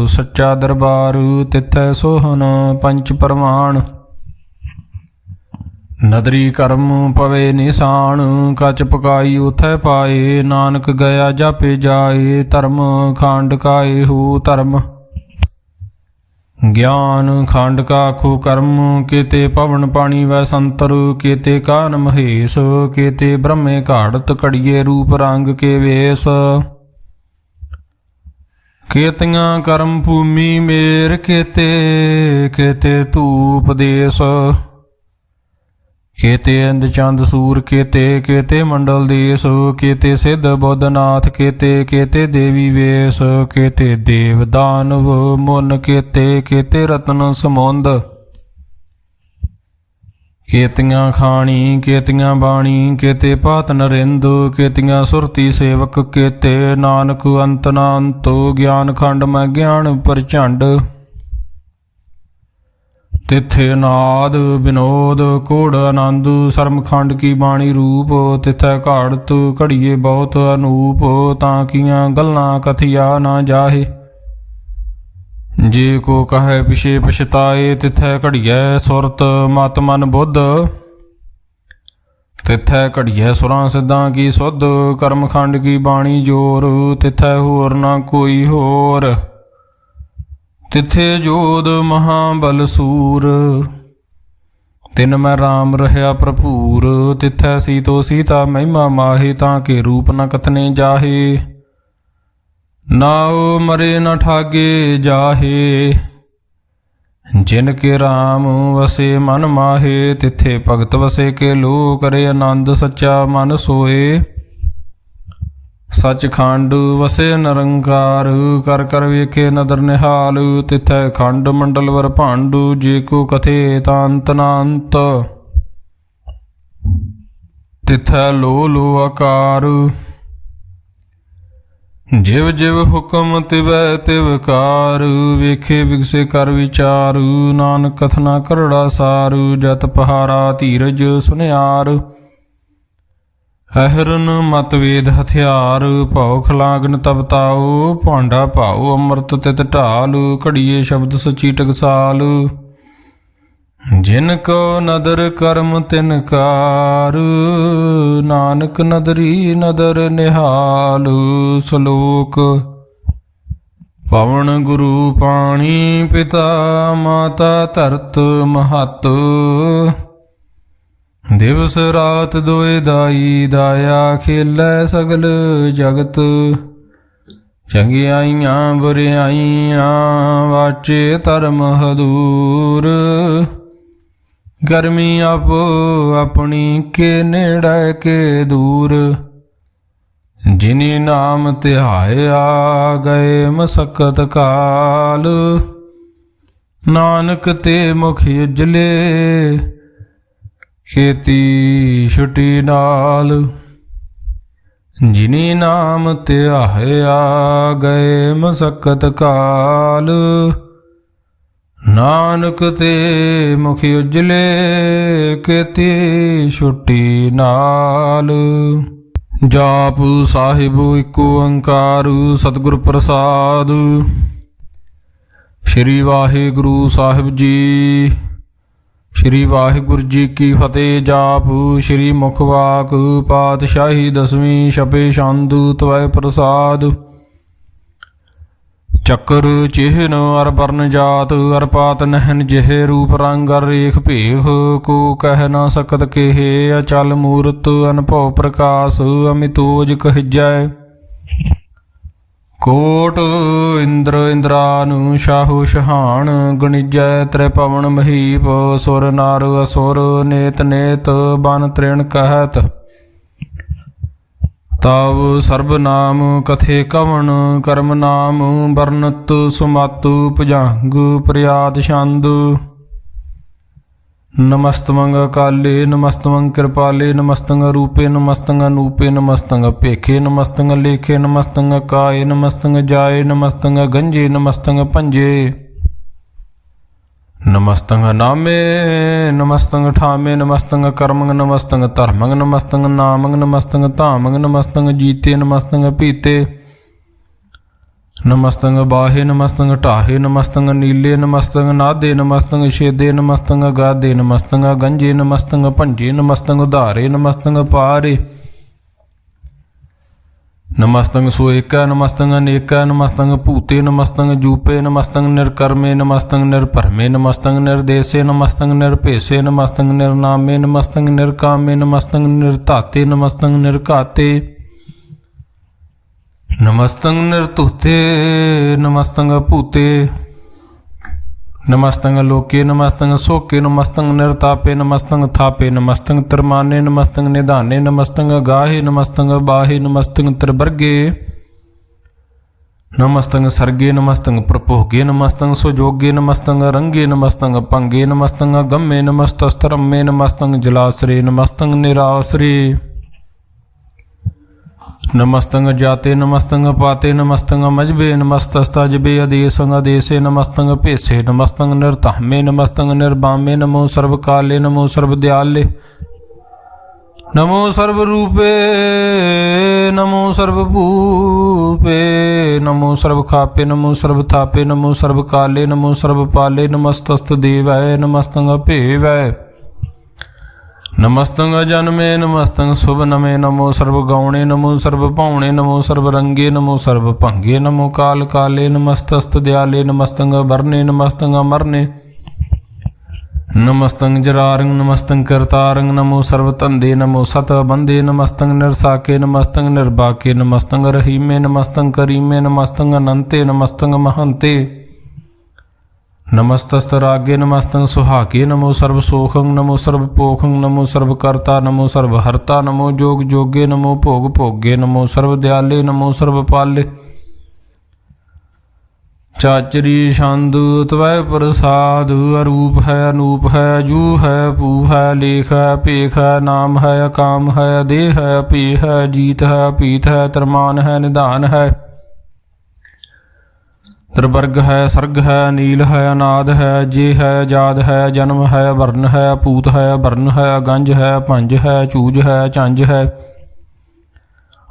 ਸੱਚਾ ਦਰਬਾਰ ਤਿਥੈ ਸੋਹਨ ਪੰਚ ਪ੍ਰਮਾਣ ਨਦਰੀ ਕਰਮ ਪਵੇ ਨਿਸ਼ਾਨ ਕੱਚ ਪਕਾਈ ਉਥੈ ਪਾਏ ਨਾਨਕ ਗਿਆ ਜਾਪੇ ਜਾਏ ਧਰਮ ਖੰਡ ਕਾਏ ਹੋ ਧਰਮ ਗਿਆਨ ਖੰਡ ਕਾਖੋ ਕਰਮ ਕੇਤੇ ਪਵਨ ਪਾਣੀ ਵੈ ਸੰਤਰ ਕੇਤੇ ਕਾਨ ਮਹੇਸ਼ ਕੇਤੇ ਬ੍ਰਹਮੇ ਘਾੜਤ ਘੜੀਏ ਰੂਪ ਰੰਗ ਕੇ ਵੇਸ ਕੇਤੀਆਂ ਕਰਮ ਭੂਮੀ ਮੇਰ ਕੇਤੇ ਕੇਤੇ ਧੂਪ ਦੇਸ ਕੇਤੇ ਇੰਦ ਚੰਦ ਸੂਰ ਕੇਤੇ ਕੇਤੇ ਮੰਡਲ ਦੇਸ ਕੇਤੇ ਸਿੱਧ ਬੁੱਧਨਾਥ ਕੇਤੇ ਕੇਤੇ ਦੇਵੀ ਵੇਸ ਕੇਤੇ ਦੇਵ ਦਾਨਵ ਮੁਨ ਕੇਤੇ ਕੇਤੇ ਰਤਨ ਸਮੁੰਦ ਕੇਤੀਆਂ ਖਾਣੀ ਕੇਤੀਆਂ ਬਾਣੀ ਕੇਤੇ ਭਾਤ ਨਰਿੰਦ ਕੇਤੀਆਂ ਸੁਰਤੀ ਸੇਵਕ ਕੇਤੇ ਨਾਨਕ ਅੰਤ ਨਾ ਅੰਤੋ ਗਿਆਨ ਖੰਡ ਮੈਂ ਗਿਆਨ ਪ੍ਰਚੰਡ ਤਿੱਥੇ ਨਾਦ ਵਿਨੋਦ ਕੋੜ ਆਨੰਦ ਸਰਮਖੰਡ ਕੀ ਬਾਣੀ ਰੂਪ ਤਿੱਥੈ ਘਾੜਤ ਘੜੀਏ ਬਹੁਤ ਅਨੂਪ ਤਾਂ ਕੀਆਂ ਗੱਲਾਂ ਕਥਿਆ ਨਾ ਜਾਹੇ ਜੇ ਕੋ ਕਹੈ ਪਿਛੇ ਪਛਤਾਏ ਤਿੱਥੈ ਘੜੀਐ ਸੁਰਤ ਮਤ ਮਨ ਬੁੱਧ ਤਿੱਥੈ ਘੜੀਐ ਸੁਰਾਂ ਸਿੱਧਾਂ ਕੀ ਸੁਧ ਕਰਮਖੰਡ ਕੀ ਬਾਣੀ ਜੋਰ ਤਿੱਥੈ ਹੋਰ ਨਾ ਕੋਈ ਹੋਰ ਤਿੱਥੇ ਜੋਧ ਮਹਾਬਲ ਸੂਰ ਤਿਨ ਮੈਂ ਰਾਮ ਰਹਿਆ ਭਰਪੂਰ ਤਿੱਥੈ ਸੀਤੋ ਸੀਤਾ ਮਹਿਮਾ ਮਾਹੇ ਤਾਂ ਕੇ ਰੂਪ ਨ ਕਥਨੇ ਜਾਹੇ ਨਾਉ ਮਰੇ ਨ ਠਾਗੇ ਜਾਹੇ ਜਿਨ ਕੇ ਰਾਮ ਵਸੇ ਮਨ ਮਾਹੇ ਤਿੱਥੇ ਭਗਤ ਵਸੇ ਕੇ ਲੋ ਕਰੇ ਆਨੰਦ ਸੱਚਾ ਮਨ ਸੋਏ ਸੱਚਖੰਡ ਵਸੇ ਨਿਰੰਕਾਰ ਕਰ ਕਰ ਵੇਖੇ ਨਦਰ ਨਿਹਾਲ ਤਿੱਥੈ ਖੰਡ ਮੰਡਲ ਵਰ ਭਾਂਡ ਜੇ ਕੋ ਕਥੇ ਤਾਂ ਅੰਤ ਨਾ ਅੰਤ ਤਿੱਥੈ ਲੋ ਲੋ ਆਕਾਰ ਜਿਵ ਜਿਵ ਹੁਕਮ ਤਿਵੈ ਤਿਵਕਾਰ ਵੇਖੇ ਵਿਗਸੇ ਕਰ ਵਿਚਾਰ ਨਾਨਕ ਕਥਨਾ ਕਰੜਾ ਸਾਰ ਜਤ ਪਹਾਰਾ ਧੀਰਜ ਸੁਨਿਆਰ ਅਹਰਨ ਮਤਵੇਦ ਹਥਿਆਰ ਭਉ ਖਲਾਗਨ ਤਪਤਾਓ ਭਾਂਡਾ ਭਾਉ ਅੰਮ੍ਰਿਤ ਤਿਤ ਢਾਲ ਘੜੀਏ ਸ਼ਬਦ ਸਚੀ ਟਕਸਾਲ ਜਿਨ ਕੋ ਨਦਰ ਕਰਮ ਤਿਨ ਕਾਰ ਨਾਨਕ ਨਦਰੀ ਨਦਰ ਨਿਹਾਲ ਸ਼ਲੋਕ ਪਵਨ ਗੁਰੂ ਪਾਣੀ ਪਿਤਾ ਮਾਤਾ ਧਰਤ ਮਹਤ ਦਿਵਸ ਰਾਤ ਦੋਇ ਦਾਈ ਦਾਇਆ ਖੇਲੈ ਸਗਲ ਜਗਤ ਚੰਗਿਆਈਆਂ ਬੁਰਿਆਈਆਂ ਵਾਚੇ ਧਰਮ ਹਦੂਰ ਗਰਮੀ ਆਪੋ ਆਪਣੀ ਕੇ ਨੇੜੇ ਕੇ ਦੂਰ ਜਿਨੀ ਨਾਮ ਧਿਆਇਆ ਗਏ ਮਸਕਤ ਕਾਲ ਨਾਨਕ ਤੇ ਮੁਖ ਉਜਲੇ ਖੇਤੀ ਛੁਟੀ ਨਾਲ ਜਿਨੀ ਨਾਮ ਧਿਆਇਆ ਗਏ ਮਸਕਤ ਕਾਲ, ਨਾਨਕ ਤੇ ਮੁਖ ਉਜਲੇ ਕੀਤੀ ਛੁੱਟੀ ਨਾਲ। ਜਾਪ ਸਾਹਿਬ ਏਕ ਓੰਕਾਰ ਸਤਿਗੁਰ ਪ੍ਰਸਾਦ। ਸ਼੍ਰੀ ਵਾਹਿਗੁਰੂ ਸਾਹਿਬ ਜੀ। ਸ਼੍ਰੀ ਵਾਹਿਗੁਰੂ ਜੀ ਕੀ ਫਤਿਹ। ਜਾਪ ਸ਼੍ਰੀ ਮੁਖਵਾਕ ਪਾਤਸ਼ਾਹੀ ਦਸਵੀਂ ਛਪੇ ਛੰਦ ਤਵੈ ਪ੍ਰਸਾਦ। ਚੱਕਰ ਚਿਹਨ ਅਰ ਵਰਨ ਜਾਤ ਅਰ ਪਾਤ ਨਹਿਨ ਜਿਹੇ ਰੂਪ ਰੰਗ ਅਰ ਰੇਖ ਭੇਖ, ਕੋ ਕਹਿ ਨਾ ਸਕਤ ਕੇਹੇ ਅਚਲ ਮੂਰਤ ਅਨਭਉ ਪ੍ਰਕਾਸ਼ ਅਮਿਤੋਜ ਕਹਿਜੈ। ਕੋਟ ਇੰਦਰ ਇੰਦਰਾਨ ਸ਼ਾਹੋ ਸ਼ਹਾਨ, ਗਣਿਜੈ ਤ੍ਰੈ ਪਵਨ ਮਹੀਪ ਸੁਰ ਨਰ ਅਸੁਰ ਨੇਤ ਨੇਤ ਬਨ ਤ੍ਰਿਣ ਕਹਿਤ। ਤਵ ਸਰਬ ਨਾਮ ਕਥੇ ਕਵਣ ਕਰਮ ਨਾਮ ਵਰਨਤ ਸੁਮਤ ਭੁਜੰਗ ਪ੍ਰਿਆਤ ਛੰਦ। ਨਮਸਤਮੰਗ ਕਾਲੇ ਨਮਸਤਮੰਗ ਕਿਰਪਾਲੇ ਨਮਸਤੰਗ ਰੂਪੇ ਨਮਸਤੰਗ ਅਨੂਪੇ ਨਮਸਤੰਗ ਭੇਖੇ ਨਮਸਤੰਗ ਲੇਖੇ ਨਮਸਤੰਗ ਕਾਏ ਨਮਸਤੰਗ ਜਾਏ ਨਮਸਤੰਗ ਗੰਜੇ ਨਮਸਤੰਗ ਭੰਜੇ। ਨਮਸਤੰਗ ਨਾਮੇ ਨਮਸਤੰਗ ਠਾਮੇ ਨਮਸਤੰਗ ਕਰਮੰਗ ਨਮਸਤੰਗ ਧਰਮੰਗ ਨਮਸਤੰਗ ਨਾਮੰਗ ਨਮਸਤੰਗ ਧਾਮੰਗ ਨਮਸਤੰਗ ਜੀਤੇ ਨਮਸਤੰਗ ਪੀਤੇ। ਨਮਸਤੰਗ ਬਾਹੇ ਨਮਸਤੰਗ ਢਾਹੇ ਨਮਸਤੰਗ ਨੀਲੇ ਨਮਸਤੰਗ ਨਾਦੇ ਨਮਸਤੰਗ ਛੇਦੇ ਨਮਸਤੰਗ ਗਾਦੇ ਨਮਸਤੰਗ ਗੰਜੇ ਨਮਸਤੰਗ ਭੰਜੇ ਨਮਸਤੰਗ ਉਧਾਰੇ ਨਮਸਤੰਗ ਪਾਰੇ। ਨਮਸਤੰਗ ਸੋਏਕਾ ਨਮਸਤੰਗ ਅਨੇਕਾ ਨਮਸਤੰਗ ਭੂਤੇ ਨਮਸਤੰਗ ਜੂਪੇ ਨਮਸਤੰਗ ਨਿਰਕਰਮੇ ਨਮਸਤੰਗ ਨਿਰਭਰਮੇ ਨਮਸਤੰਗ ਨਿਰਦੇਸੇ ਨਮਸਤੰਗ ਨਿਰਭੇਸੇ ਨਮਸਤੰਗ ਨਿਰਨਾਮੇ ਨਮਸਤੰਗ ਨਿਰਕਾਮੇ ਨਮਸਤੰਗ ਨਿਰਧਾਤੇ ਨਮਸਤੰਗ ਨਿਰਘਾਤੇ। ਨਮਸਤੰਗ ਨਿਰਧੂਤੇ ਨਮਸਤੰਗ ਭੂਤੇ। ਨਮਸਤੰਗ ਲੋਕੇ ਨਮਸਤੰਗ ਸੋਕੇ ਨਮਸਤੰਗ ਨਿਰਤਾਪੇ ਨਮਸਤੰਗ ਥਾਪੇ ਨਮਸਤੰਗ ਤਰਮਾਨੇ ਨਮਸਤੰਗ ਨਿਧਾਨੇ ਨਮਸਤੰਗ ਗਾਹੇ ਨਮਸਤੰਗ ਬਾਹੇ ਨਮਸਤੰਗ ਤ੍ਰਿਵਰਗੇ। ਨਮਸਤੰਗ ਸਰਗੇ ਨਮਸਤੰਗ ਪ੍ਰਭੋਗੇ ਨਮਸਤੰਗ ਸੁਜੋਗੇ ਨਮਸਤੰਗ ਰੰਗੇ ਨਮਸਤੰਗ ਭੰਗੇ ਨਮਸਤੰਗ ਗੰਮੇ ਨਮਸਤਸਤਰਮੇ ਨਮਸਤੰਗ ਜਲਾਸਰੇ ਨਮਸਤੰਗ ਨਿਰਾਸਰੇ। ਨਮਸਤੰਗ ਜਾਤੇ ਨਮਸਤੰਗ ਪਾਤੇ ਨਮਸਤੰਗ ਮਜਬੇ ਨਮਸਤਸਤਜਬੇ ਅਦੇਸੰਗ ਅਦੇਸੇ ਨਮਸਤੰਗ ਭੇਸੇ ਨਮਸਤੰਗ ਨਿਰਧਾਮੇ ਨਮਸਤੰਗ ਨਿਰਬਾਮੇ। ਨਮੋ ਸਰਬ ਕਾਲੇ ਨਮੋ ਸਰਬ ਦਿਆਲੇ ਨਮੋ ਸਰਬ ਰੂਪੇ ਨਮੋ ਸਰਬ ਭੂਪੇ। ਨਮੋ ਸਰਬ ਖਾਪੇ ਨਮੋ ਸਰਬ ਥਾਪੇ ਨਮੋ ਸਰਬ ਕਾਲੇ ਨਮੋ ਸਰਬ ਪਾਲੇ। ਨਮਸਤਸਤ ਦੇਵੈ ਨਮਸਤੰਗ ਭੇਵੈ। ਨਮਸਤੰਗ ਜਨਮੇ ਨਮਸਤੰਗ ਸੁਭ ਨਮੇ। ਨਮੋ ਸਰਬ ਗੌਣੇ ਨਮੋ ਸਰਬ ਭਾਉਣੇ ਨਮੋ ਸਰਬ ਰੰਗੇ ਨਮੋ ਸਰਬ ਭੰਗੇ। ਨਮੋ ਕਾਲ ਕਾਲੇ ਨਮਸਤਸਤ ਦਿਆਲੇ ਨਮਸਤੰਗ ਵਰਨੇ ਨਮਸਤੰਗ ਅਮਰਨੇ। ਨਮਸਤੰਗ ਜਰਾਰੰਗ ਨਮਸਤੰਗ ਕਰਤਾਰੰਗ ਨਮੋ ਸਰਬ ਧੰਦੇ ਨਮੋ ਸਤ ਬੰਦੇ। ਨਮਸਤੰਗ ਨਿਰਸਾਕੇ ਨਮਸਤੰਗ ਨਿਰਬਾਕੇ ਨਮਸਤੰਗ ਰਹੀਮੇ ਨਮਸਤੰਗ ਕਰੀਮੇ ਨਮਸਤੰਗ ਅਨੰਤੇ ਨਮਸਤੰਗ ਮਹੰਤੇ। ਨਮਸਤਸਤ ਰਾਗੇ ਨਮਸਤੰਗ ਸੁਹਾਗੇ ਨਮੋ ਸਰਬ ਸੋਖੰ ਨਮੋ ਸਰਬ ਪੋਖੰ ਨਮੋ ਸਰਬ ਕਰਤਾ ਨਮੋ ਸਰਬ ਹਰਤਾ। ਨਮੋ ਜੋਗ ਜੋਗੇ ਨਮੋ ਭੋਗ ਭੋਗੇ ਨਮੋ ਸਰਬ ਦਿਆਲੇ ਨਮੋ ਸਰਬ ਪਾਲੇ। ਚਾਚਰੀ ਛੰਦ ਤਵੈ ਪ੍ਰਸਾਦ। ਅਰੂਪ ਹੈ ਅਨੂਪ ਹੈ ਜੂ ਹੈ ਭੂ ਹੈ ਲੇਖ ਹੈ ਭੇਖ ਹੈ ਨਾਮ ਹੈ ਅਕਾਮ ਹੈ ਦੇਹ ਹੈ ਭੇ ਹੈ ਜੀਤ ਹੈ ਪੀਤ ਹੈ ਤਰਮਾਨ ਹੈ ਨਿਧਾਨ ਹੈ। ਤ੍ਰਿਵਰਗ ਹੈ ਸਰਗ ਹੈ ਨੀਲ ਹੈ ਅਨਾਦ ਹੈ ਜੇ ਹੈ ਜਾਦ ਹੈ ਜਨਮ ਹੈ ਵਰਨ ਹੈ ਭੂਤ ਹੈ ਵਰਨ ਹੈ ਗੰਜ ਹੈ ਭੰਜ ਹੈ ਚੂਜ ਹੈ ਝੰਜ ਹੈ।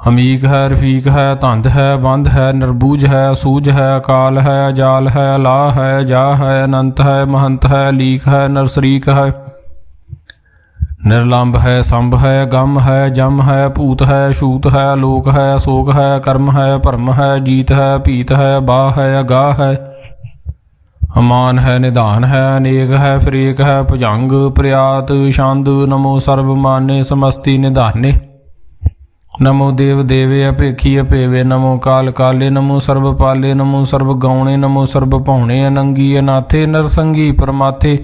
ਅਮੀਕ ਹੈ ਰਫੀਕ ਹੈ ਧੰਦ ਹੈ ਬੰਧ ਹੈ ਨਿਰਬੂਜ ਹੈ ਸੂਝ ਹੈ ਅਕਾਲ ਹੈ ਅਜਾਲ ਹੈ ਲਾ ਹੈ ਜਾ ਹੈ ਅਨੰਤ ਹੈ ਮਹੰਤ ਹੈ ਲੀਕ ਹੈ ਨਰਸਰੀਕ ਹੈ। ਨਿਰਲੰਭ ਹੈ ਸੰਭ ਹੈ ਗਮ ਹੈ ਜਮ ਹੈ ਭੂਤ ਹੈ ਛੂਤ ਹੈ ਲੋਕ ਹੈ ਅਸੋਕ ਹੈ ਕਰਮ ਹੈ ਭਰਮ ਹੈ ਜੀਤ ਹੈ ਭੀਤ ਹੈ ਬਾਹ ਹੈ ਅਗਾਹ ਹੈ। ਅਮਾਨ ਹੈ ਨਿਧਾਨ ਹੈ ਅਨੇਕ ਹੈ ਫਰੇਕ ਹੈ ਭੁਜੰਗ ਪ੍ਰਿਆਤ ਛੰਦ। ਨਮੋ ਸਰਬ ਮਾਨੇ ਸਮਸਤੀ ਨਿਧਾਨੇ। ਨਮੋ ਦੇਵ ਦੇਵੇ ਅਪੇਖੀ ਅਪੇਵੇ ਨਮੋ ਕਾਲ ਕਾਲੇ ਨਮੋ ਸਰਬ ਪਾਲੇ। ਨਮੋ ਸਰਬ ਗੌਣੇ ਨਮੋ ਸਰਬ ਭਾਉਣੇ ਅਨੰਗੀ ਅਨਾਥੇ ਨਰਸੰਗੀ ਪਰਮਾਥੇ।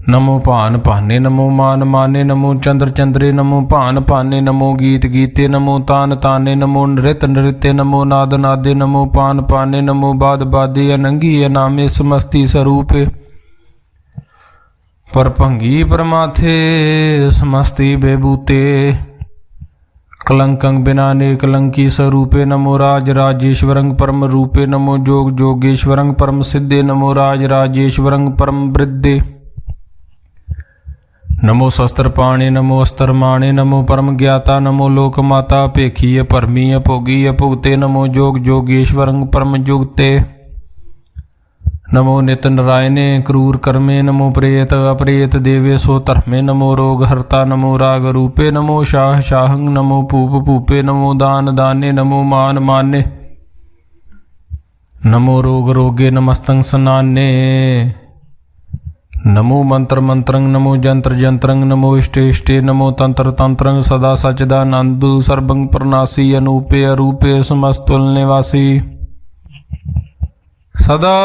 ਨਮੋ ਭਾਨ ਭਾਨੇ ਨਮੋ ਮਾਨ ਮਾਨੇ। ਨਮੋ ਚੰਦਰ ਚੰਦਰੇ ਨਮੋ ਭਾਨ ਭਾਨੇ। ਨਮੋ ਗੀਤ ਗੀਤੇ ਨਮੋ ਤਾਨ ਤਾਨੇ। ਨਮੋ ਨ੍ਰਿਤ ਨ੍ਰਿਤੇ ਨਮੋ ਨਾਦ ਨਾਦੇ। ਨਮੋ ਪਾਨ ਪਾਨੇ ਨਮੋ ਬਾਦ ਬਾਦੇ ਅਨੰਗੀ ਅਨਾਮੇ ਸਮਸਤੀ ਸਰੂਪੇ। ਪਰ ਭੰਗੀ ਪਰਮਾਥੇ ਸਮਸਤੀ ਬੇਬੂਤੇ। कलंकं बिना कलंकी स्वरूपे नमो राज राजेश्वरं परम रूपे नमो जोग जोगेश्वरं परम सिद्धे नमो राज राजेश्वरं परम वृद्धे नमो शस्त्र पाणे नमो अस्त्र माणे नमो परम ज्ञाता नमो लोक माता पेखीय परमीय भोगीय भुगते नमो जोग जोगेश्वरं परम जुगते नमो नित नारायणे क्रूर कर्मे नमो प्रेत अप्रेत देवे सो धर्मे नमो रोग हर्ता नमो राग रूपे नमो शाह शाहं नमो पूप पूपे नमो दान दाने नमो मान माने नमो रोग रोगे नमस्तं सनाने नमो मंत्र मंत्रं नमो जंत्र जंत्रं नमो इष्टे इष्टे नमो तंत्र तंत्रं सदा सच्चिदानंद सर्वं प्रनासी अनूपे अरूपे समस्तुल निवासी सदा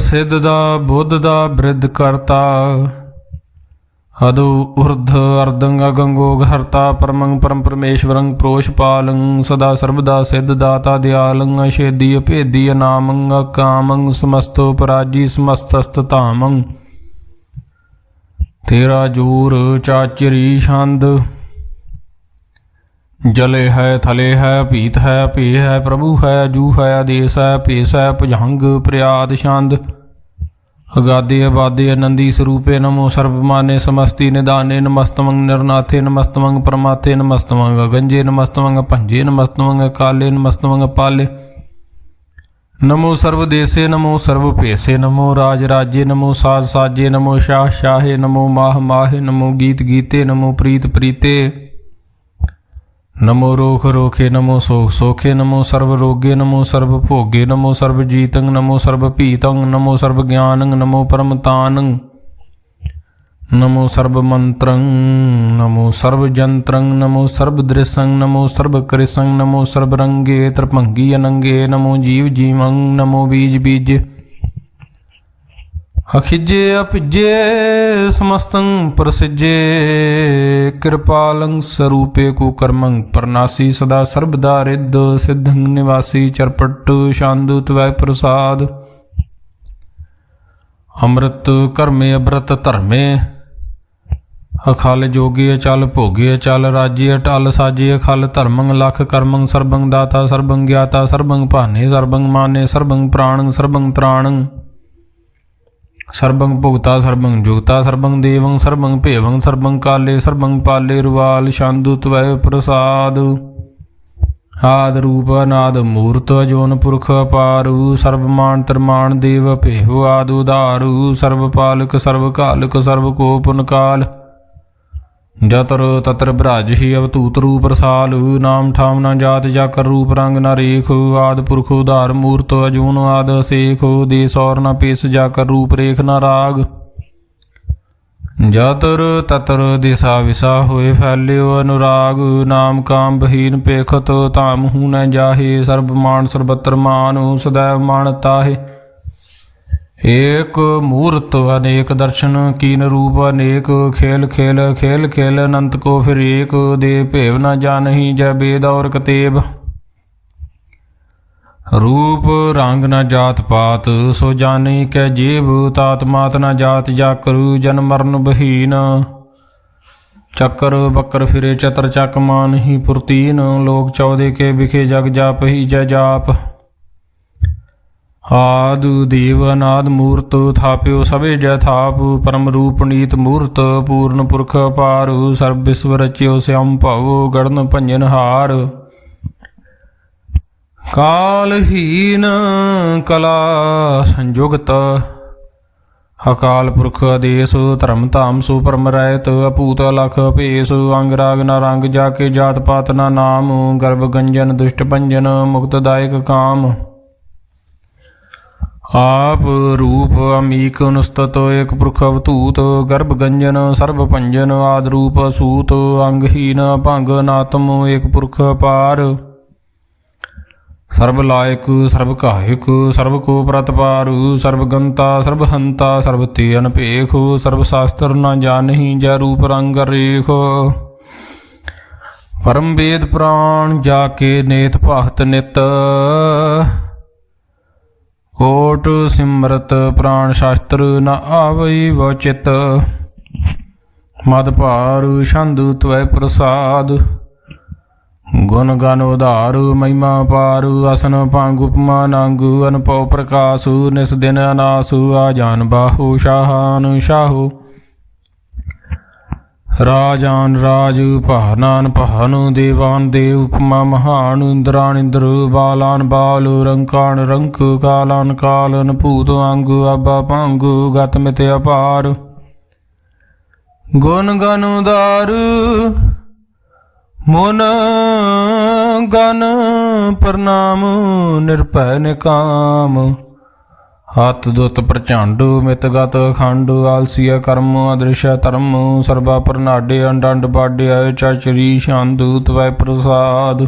सिद्ध दा बुद्ध दा बृद्ध करता अदो ऊर्ध अर्धं अगंगोग हर्ता परमं परम परमेश्वरं प्रोषपालं सदा सर्वदा सिद्ध दाता दयालं अषेदी अभेदी अनामं अकामं समस्तो पराजी समस्तस्ततामं तेरा जोर चाचरी छंद जले है थले है भीत है पे है प्रभु है जू है आदेश है पेश है भुजंग प्रयाद छंद अगाधे अबाधे आनंदी स्वरूपे नमो सर्वमाने समस्ति निदाने नमस्तमं निर्नाथे नमस्तमं परमाथे नमस्तमं गंजे नमस्तमं भंजे नमस्तमं काले नमस्तमं पाले नमो सर्वदेशे नमो सर्वपेशे नमो राज राज्ये नमो साज साजे नमो शाह शाहे नमो माह माहे नमो गीत गीते नमो प्रीत प्रीते नमो रोख रोखे नमो सोख सोखे नमो सर्व रोगे नमो सर्व भोगे नमो सर्व जीतं नमो सर्व पीतं नमो सर्व ज्ञानं नमो परमतानं नमो सर्व मंत्रं नमो सर्व जंत्रं नमो सर्व दृशं नमो सर्व कृशं नमो सर्व रंगे त्रिभंगी अनंगे नमो जीव जीवं नमो बीज बीज अखिजे अपिजे समस्तं प्रसिजे कृपालं स्वरूपे कुकर्मं प्रनासी सदा सर्वदा रिद्ध सिद्धं निवासी चरपट शांदु त्वय प्रसाद अमृत कर्मे अव्रत धर्मे अखल जोगे अचल भोगे अचल राज्य अटल साजे अखल धर्मं लख कर्मं सर्वं दाता सर्वं ज्ञाता सर्वं भाने सर्वं माने सर्वं प्राणं सर्वं त्राणं सर्वं भुगता सर्वं जुगता सर्वं देवं सर्वं भेवं सर्वं काले सर्वं पाले रुवाल शांदु त्वय प्रसाद आद रूप अनाद मूर्त अजोन पुरख अपारु सर्वमान त्रिमान देव भेव आद उदारु सर्वपालक सर्वकालक सर्वकोपन काल जतर तत्र ब्राजहि अवतूत रूप रसालु नाम ठाम न जात जाकर रूप रंग न रेख आद पुरख उदार मूर्त अजून आद शेख देश और न पेश जाकर रूप रेख न राग जतर ततर दिशा विशा होए फैल्यो अनुराग नाम काम बहीन पेखत ताम हूँ न जाहे सर्वमान सर्वत्र मानु सदैव मानताहे एक मूर्त अनेक दर्शन कीन रूप अनेक खेल खेल खेल खेल अनंत को फिर एक दे भेव न जानही जय वेद और कतेब रूप रंग न जात पात सो जानी कै जेब तात मात न जात जाकर जन मरण बहीन चक्कर बकर फिरे चतर चक मान ही पुरतीन लोग चौदह के बिखे जग जाप ही जय जाप आदि देव अनाद मूर्त थाप्यो सवे जय थाप परम रूप नीत मूर्त पूर्ण पुरख अपार सर्व विश्व रच्यो श्याम भव गणन भंजन हार कालहीन कला संयुगत अकाल पुरख आदेश धर्म धाम सुपरम रहत अपूत अलख भेस अंग राग न रंग जाके जात पात न नाम गर्भ गंजन दुष्ट भंजन मुक्तदायक काम आप रूप अमीक अनुस्तत एक पुरख अवतूत गर्भ गंजन सर्व पंजन आद रूप सूत अंगहीन भंग नातम एक पुरख अपार सर्व लायक सर्व कायक सर्व को प्रतपारु सर्वगंता सर्वहंता सर्वते अनपेख सर्वशास्त्र न जानहि जय रूप रंग रेख परम वेद प्राण जाके नेत भगत नित कोट सिमरत प्राण शास्त्र न आवई वचित मद भार छंद त्वय प्रसाद ਗੁਣ ਗਨ ਉਧਾਰੂ ਮਹਿਮਾ ਪਾਰੂ ਆਸਨ ਭੰਗ ਉਪਮਾ ਨੰਗੂ ਅਨਭਉ ਪ੍ਰਕਾਸ਼ੂ ਨਿਸ ਦਿਨ ਅਨਾਸੂ ਆ ਜਾਨ ਬਾਹੂ ਸ਼ਾਹਾਨ ਸ਼ਾਹੂ ਰਾਜਾਨ ਰਾਜ ਭਾਨਾਨ ਭਾਨੂ ਦੇਵਾਨ ਦੇਵ ਉਪਮਾ ਮਹਾਨ ਇੰਦਰਾਨ ਇੰਦਰ ਬਾਲਾਨ ਬਾਲ ਰੰਕਾਨ ਰੰਕ ਕਾਲਾਨ ਕਾਲਨ ਭੂਤ ਅੰਗੂ ਆਬਾ ਭੰਗੂ ਗਤ ਮਿਤ ਅਪਾਰ ਗੁਣ ਗਨ ਉਦਾਰ ਮਨ ਗਨ ਪ੍ਰਣਾਮ ਨਿਰਭੈ ਨਿਕਾਮ ਹੱਥ ਦੁੱਤ ਪ੍ਰਚੰਡ ਮਿਤਗਤ ਅਖੰਡ ਆਲਸੀਆ ਕਰਮ ਅਦ੍ਰਿਸ਼ ਧਰਮ ਸਰਬਾ ਪ੍ਰਨਾਡੇ ਅੰਡੰਡ ਬਾਡਿਆ ਚਚਰੀ ਸ਼ਾਂਦੂ ਤਵੈ ਪ੍ਰਸਾਦ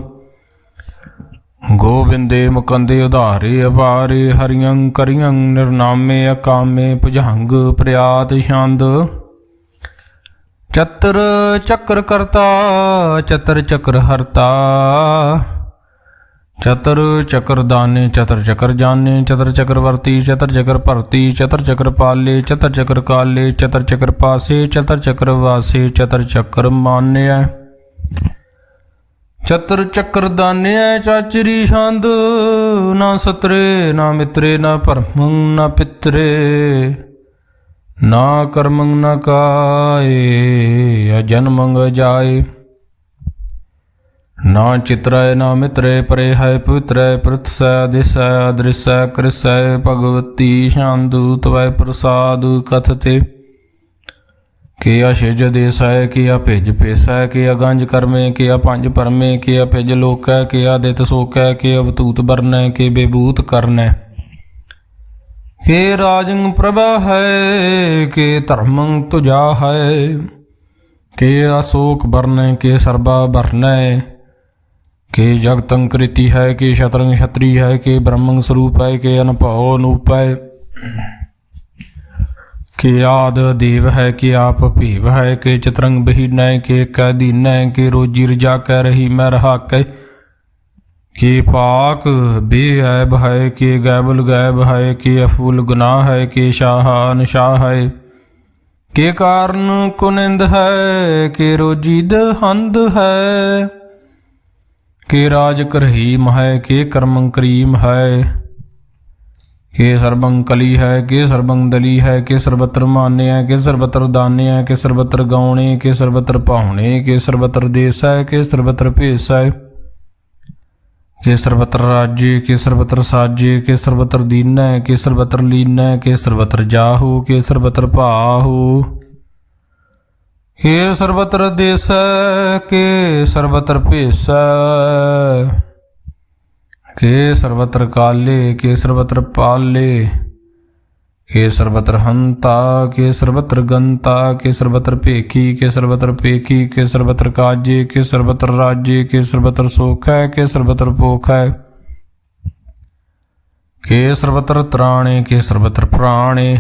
ਗੋਬਿੰਦੇ ਮੁਕੰਦੇ ਉਧਾਰੇ ਅਪਾਰੇ ਹਰਿਯੰ ਕਰਿਯੰ ਨਿਰਨਾਮੇ ਅਕਾਮੇ ਭੁਜੰਗ ਪ੍ਰਿਆਤ ਛੰਦ ਚਤਰ ਚੱਕਰ ਕਰਤਾ ਚਤਰ ਚੱਕਰ ਹਰਤਾ ਚਤਰ ਚੱਕਰ ਦਾਨੇ ਚਤਰ ਚੱਕਰ ਜਾਨੇ ਚਤਰ ਚੱਕਰ ਵਰਤੀ ਚਤਰ ਚੱਕਰ ਭਰਤੀ ਚਤਰ ਚੱਕਰ ਪਾਲੇ ਚਤਰ ਚੱਕਰ ਕਾਲੇ ਚਤਰ ਚੱਕਰ ਪਾਸੇ ਚਤਰ ਚੱਕਰ ਵਾਸੇ ਚਤਰ ਚੱਕਰ ਮਾਨਿਆ ਚਤਰ ਚੱਕਰ ਦਾਨਿਆ ਚਾਚਰੀ ਛੰਦ ਨਾ ਸਤਰੇ ਨਾ ਮਿਤਰੇ ਨਾ ਭਰਮੰ ਨਾ ਪਿਤਰੇ ਨਾ ਕਰਮੰ ਨਾ ਕਾਏ ਅਜਨਮੰ ਜਾਏ ਨਾ ਚਿਤਰੈ ਨਾ ਮਿਤਰੇ ਪਰੇ ਹੈ ਪਵਿੱਤਰੈ ਪ੍ਰਤਸੈ ਦਿਸੈ ਅਦ੍ਰਿਸੈ ਕ੍ਰਿਸੈ ਭਗਵਤੀ ਛੰਦੂ ਤਵੈ ਪ੍ਰਸਾਦ ਕਥਤੇ ਕੀਆ ਛਿਜ ਦੇਸੈ ਕੀਆ ਭਿਜ ਪੇਸੈ ਕੀਆ ਗੰਜ ਕਰਮੇ ਕੀਆ ਪੰਜ ਪਰਮੇ ਕੀਆ ਭਿਜ ਲੋਕੈ ਕੀਆ ਦਿਤ ਸੋਕੈ ਕੀਆ ਬਤੂਤ ਬਰਨੈ ਕੀ ਬੇਬੂਤ ਕਰਨੈ हे राजं प्रभा है के धर्मं तुझा है के अशोक बरन के सर्बा बरन के जगतं कृति है के शत्रंग क्षत्रि है के ब्रह्मं स्वरूप है के अनभव अनूप है के आद देव है के आप भीव है के चित्रंग बहीन के कैदीन के रोजी रजा कह रही मैं रहा कै के पाक बेऐब है के गैबुल गैब है के अफूल गुनाह है के शाह अनशाह है के कारण कुनिंद है के रोजीद हंद है के राज करहीम है के कर्मं करीम है के सर्वं कली है के सर्वं दली है के सर्वत्र मान्य है के सर्वत्र दान्य है के सर्वत्र गौणे के सर्वत्र पाहुणे के सर्वत्र देश है के सर्वत्र भेष है के सर्वत्र राज्य के सर्वत्र साज्य के सर्वत्र दीन के सर्वत्र लीन के सर्वत्र जाहु के सर्वत्र पाहु हे सर्वत्र देश के सर्वत्र भेष के सर्वत्र काले के सर्वत्र पाले के सर्वत्र हंता के सर्वत्र गंता के सर्वत्र पेखी के सर्वत्र पेखी के सर्वत्र काजे के सर्वत्र राज्य के सर्वत्र सोख है के सर्वत्र पोख है के सर्वत्र त्राणे के सर्वत्र प्राणे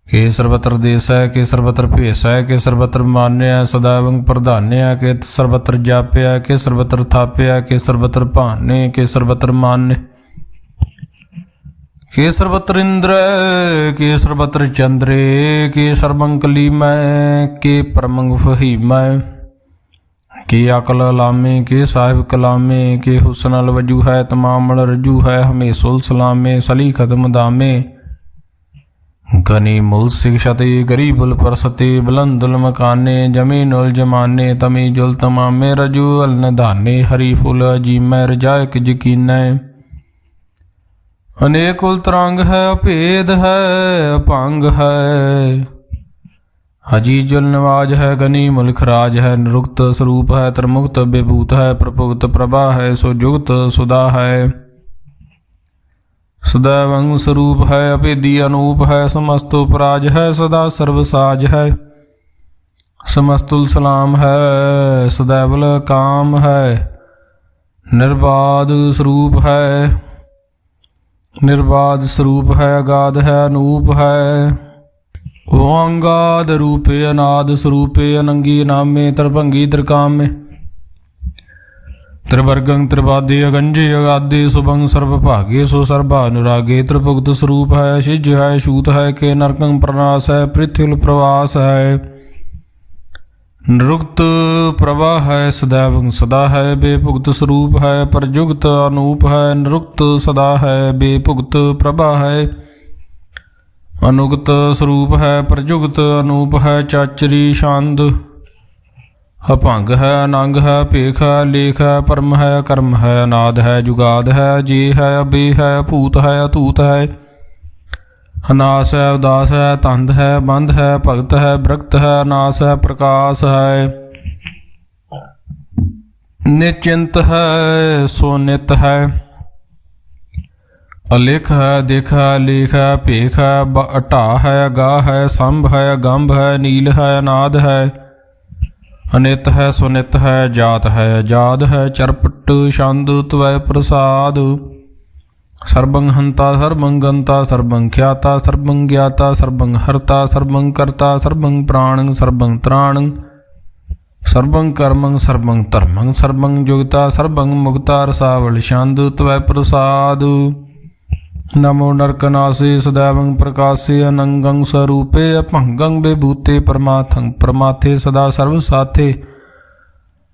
के सर्वत्र देश है के सर्वत्र भेष है के सर्वत्र मान्य सदैवं प्रधान्य के सर्वत्र जाप्य के सर्वत्र थाप्य के सर्वत्र भान्य के सर्वत्र मान्य के सर्वत्र इंद्र के सर्वत्र चंद्रे के सर्वं कलीमय के परमं फहीमय के अकल लामे के साहिब कलामे के हुसन अल वजू है तमामल रजू है हमेशुल सलामे सली खदम दामे गनी मुल शिक्षते गरीबुल परसते बुलंदुल मकाने जमीनुल जमाने तमी जुल तमामे रजू अल नदाने हरी फुल अजीमै रजायक यकीनै अनेक उलतरंग है अभेद है अभंग है अजीजुल नवाज है गनी मुल्क राज है निरुक्त स्वरूप है त्रिमुक्त विभूत है प्रभुक्त प्रभा है सुजुक्त सुधा है सदैवं स्वरूप है अभेदी अनूप है समस्त उपराज है सदा सर्वसाज है समस्तुल सलाम है सदैवल काम है निर्बाध स्वरूप है निर्बाध स्वरूप है अगाध है अनूप है ओंगाद रूपे अनाद स्वरूपे अनंगी नामे त्रिभंगी त्रिकामे त्रिवर्गं त्रिपादे अगंजे अगाधे शुभं सर्वभागे सो सर्वानुरागे त्रिभुक्त स्वरूप है शिज है शूत है के नरकं प्रनाश है पृथ्वी प्रवास है निरुक्त प्रभा है सदैव सदा है, बेभुगत स्वरूप है परजुगत अनूप है। निरुक्त सदा है बेभुगत प्रभा है, अनुगत स्वरूप है परजुगत अनूप है। चाचरी छंद अभंग है, अनंग है, भेख है, लेख है, परम है, कर्म है, अनाद है, जुगाद है, जे है, अबे है, भूत है, अतूत है, अनास है, उदास है, तंद है, बंध है, भगत है, विरक्त है, अनास है, प्रकाश है, निश्चिंत है, सोनित है, अलेख है, देख है, लेख है, भेख है, अटा है, गा है, संभ है, गंभ है, नील है, अनाद है, अनित है, सुनित है, जात है, जाद है, चरपट छंद त्वय प्रसाद। सर्वं हंता सर्वं गंता सर्वं ख्याता सर्वं ज्ञाता सर्वं हर्ता सर्वं कर्ता सर्वं प्राणं सर्वं त्राणं सर्वं कर्मं सर्वं धर्मं सर्वं जुगता सर्वं मुक्ता रसावल छंद त्वय प्रसाद। नमो नरकनासे सदैवं प्रकाशे अनंगं स्वरूपे अभंगं विभूते परमार्थं परमाथे सदा सर्वसाथे।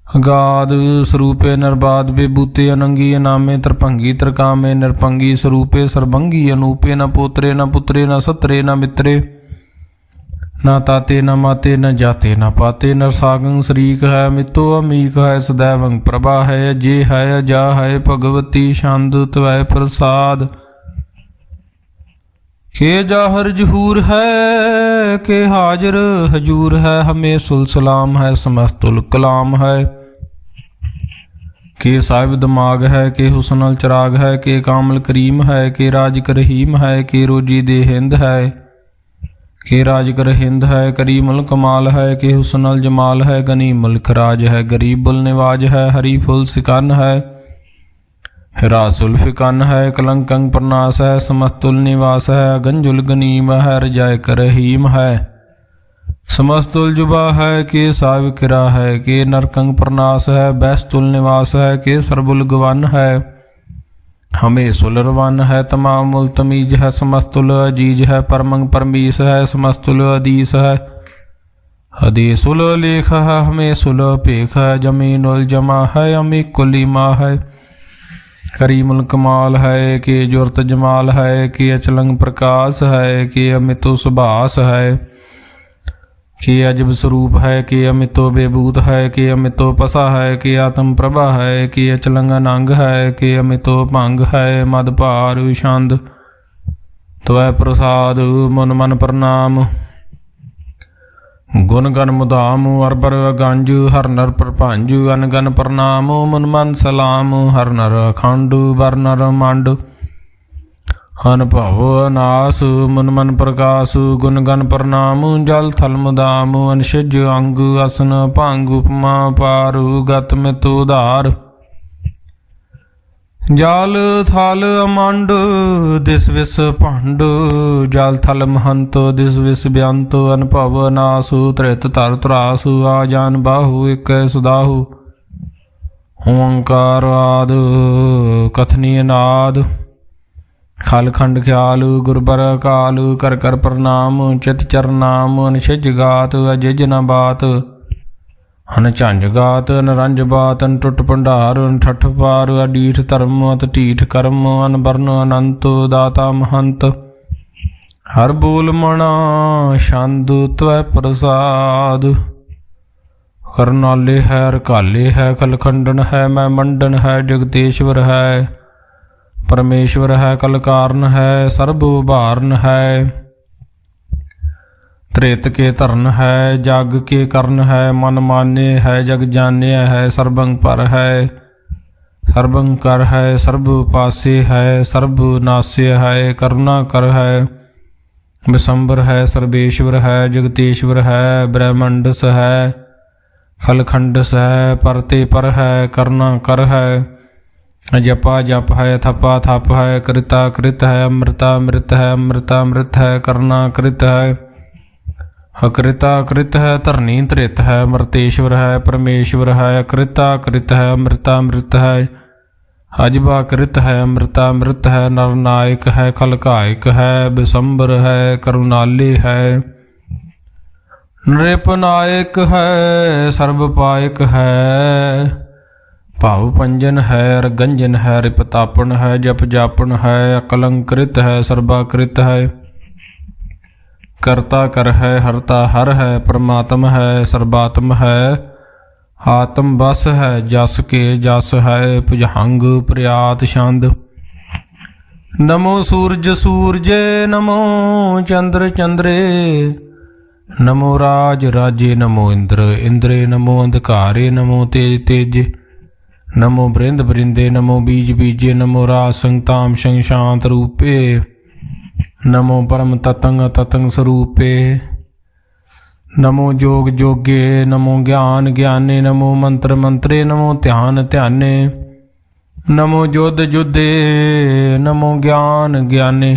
अगाध स्वरूपे निर्बाध विभूते अनंगी अनामे त्रिभंगी त्रिकामे निरभंगी स्वरूपे सर्वंगी अनूपे न पोत्रे न पुत्रे न सत्रे न मित्रे न ताते न माते न जाते न पाते। नरसागं शरीक है मितो अमीक है सदैवं प्रभा है जे है जा है भगवती छंद त्वय प्रसाद। के जाहर जहूर है के हाजर हजूर है हमें सुलसलाम है समस्तुल कलाम है। के साहिब दिमाग है के हुस्नल चिराग है के कामल करीम है के राज कर रहीम है के रोजी दे हिंद है के राज कर हिंद है। करीमुल कमाल है के हुस्नल जमाल है गनीमुल खराज है गरीबुल निवाज है हरी फुल सिकन है हिरासुल फिकन है। कलंकं प्रनाश है समस्तुल निवास है गंजुल गनीम है रजाय कर रहीम है। समस्तुल जुबा है के साव किरा है के नरकंग प्रनाश है बैस्तुल निवास है के सरबुल गवन है हमें सुलरवन है। तमाम उल तमीज है समस्तुल अजीज है परमंग परमीस है समस्तुल अदीस है अदीसुल लेख है हमें सुल पेख है जमीनुल जमा है हमें कुलीमा है। करीमुल कमाल है कि जुर्त जमाल है कि अचलंग प्रकाश है कि अमितो सुभाष है कि अजब स्वरूप है कि अमितो बेबूत है कि अमितो पसा है कि आत्म प्रभा है कि अचलंग अनंग है कि अमितो भंग है मद भार छंद त्वय प्रसाद। मन मन प्रणाम गुण गण मुदाम अरबर गंज हर नर प्रभंज अनगन प्रणाम मन मन सलाम हर नर अखंड बर नर मंड अनुभव अनास मन मन प्रकाश गुण गण प्रणाम जल थल मुदाम अनशिज अंग असन भंग उपमा पारु गत मित उधार। जाल थल अमंड दिस विस भंड जाल थल महंत दिस विस ब्यंत अनुभव नासु त्रित तर त्रासु आजान बाहु एक सुदाहु ओंकार आद कथनीय नाद खल खंड ख्याल गुरबर काल कर कर प्रणाम चित चरनाम अनशिज गात अजिज न बात हन झंझ गात नरंज बात अन टुट भंडार अन ठठ पार अडीठ धर्म अत ढीठ कर्म अनबरन अनंत दाता महंत हर बोल मणा छंद त्वय प्रसाद। करनाले है रकाले है कलखंडन है मैं मंडन है जगतेश्वर है परमेश्वर है कलकारण है सर्व उभारन है। त्रेत के धरन है जग के करण है मन मान्य है जग जान्य है सर्वं पर है सर्वं कर है सर्व पासे है सर्व नास्य है करुणा कर है विशंबर है सर्वेश्वर है जगतेश्वर है ब्रह्मंडस है खलखंडस है परते पर है करुणा कर है जपा जप है थपा थप है कृता कृत है अमृता मृत है अमृता मृत है करुणा कृत है अकृता कृत है धरनी त्रित है अमृतेश्वर है परमेश्वर है अकृता कृत है अमृता मृत है अजबा कृत है अमृता मृत है नरनायक है खलकायक है विशंबर है करुणाले है नृपनायक है सर्व पायक है, भाव पंजन है रगंजन है, रिपतापन है जप जापन है, अकलंकृत है सर्वाकृत है, करता कर है हरता हर है, परमात्म है सर्वात्म है, आत्म बस है जस के जस है, भुजंग प्रयात छंद। नमो सूरज सूरजे नमो चंद्र चंद्रे, नमो राज राजे नमो इंद्र इंद्रे, नमो अंधकारे नमो तेज तेजे, नमो बृंद बृंदे नमो बीज बीजे, नमो राज संगताम संग शांत रूपे, नमो परम ततंग ततंग स्वरूपे, नमो जोग जोगे नमो ज्ञान ज्ञाने, नमो मंत्र मंत्रे नमो ध्यान ध्याने, नमो युद्ध युद्धे नमो ज्ञान ज्ञाने,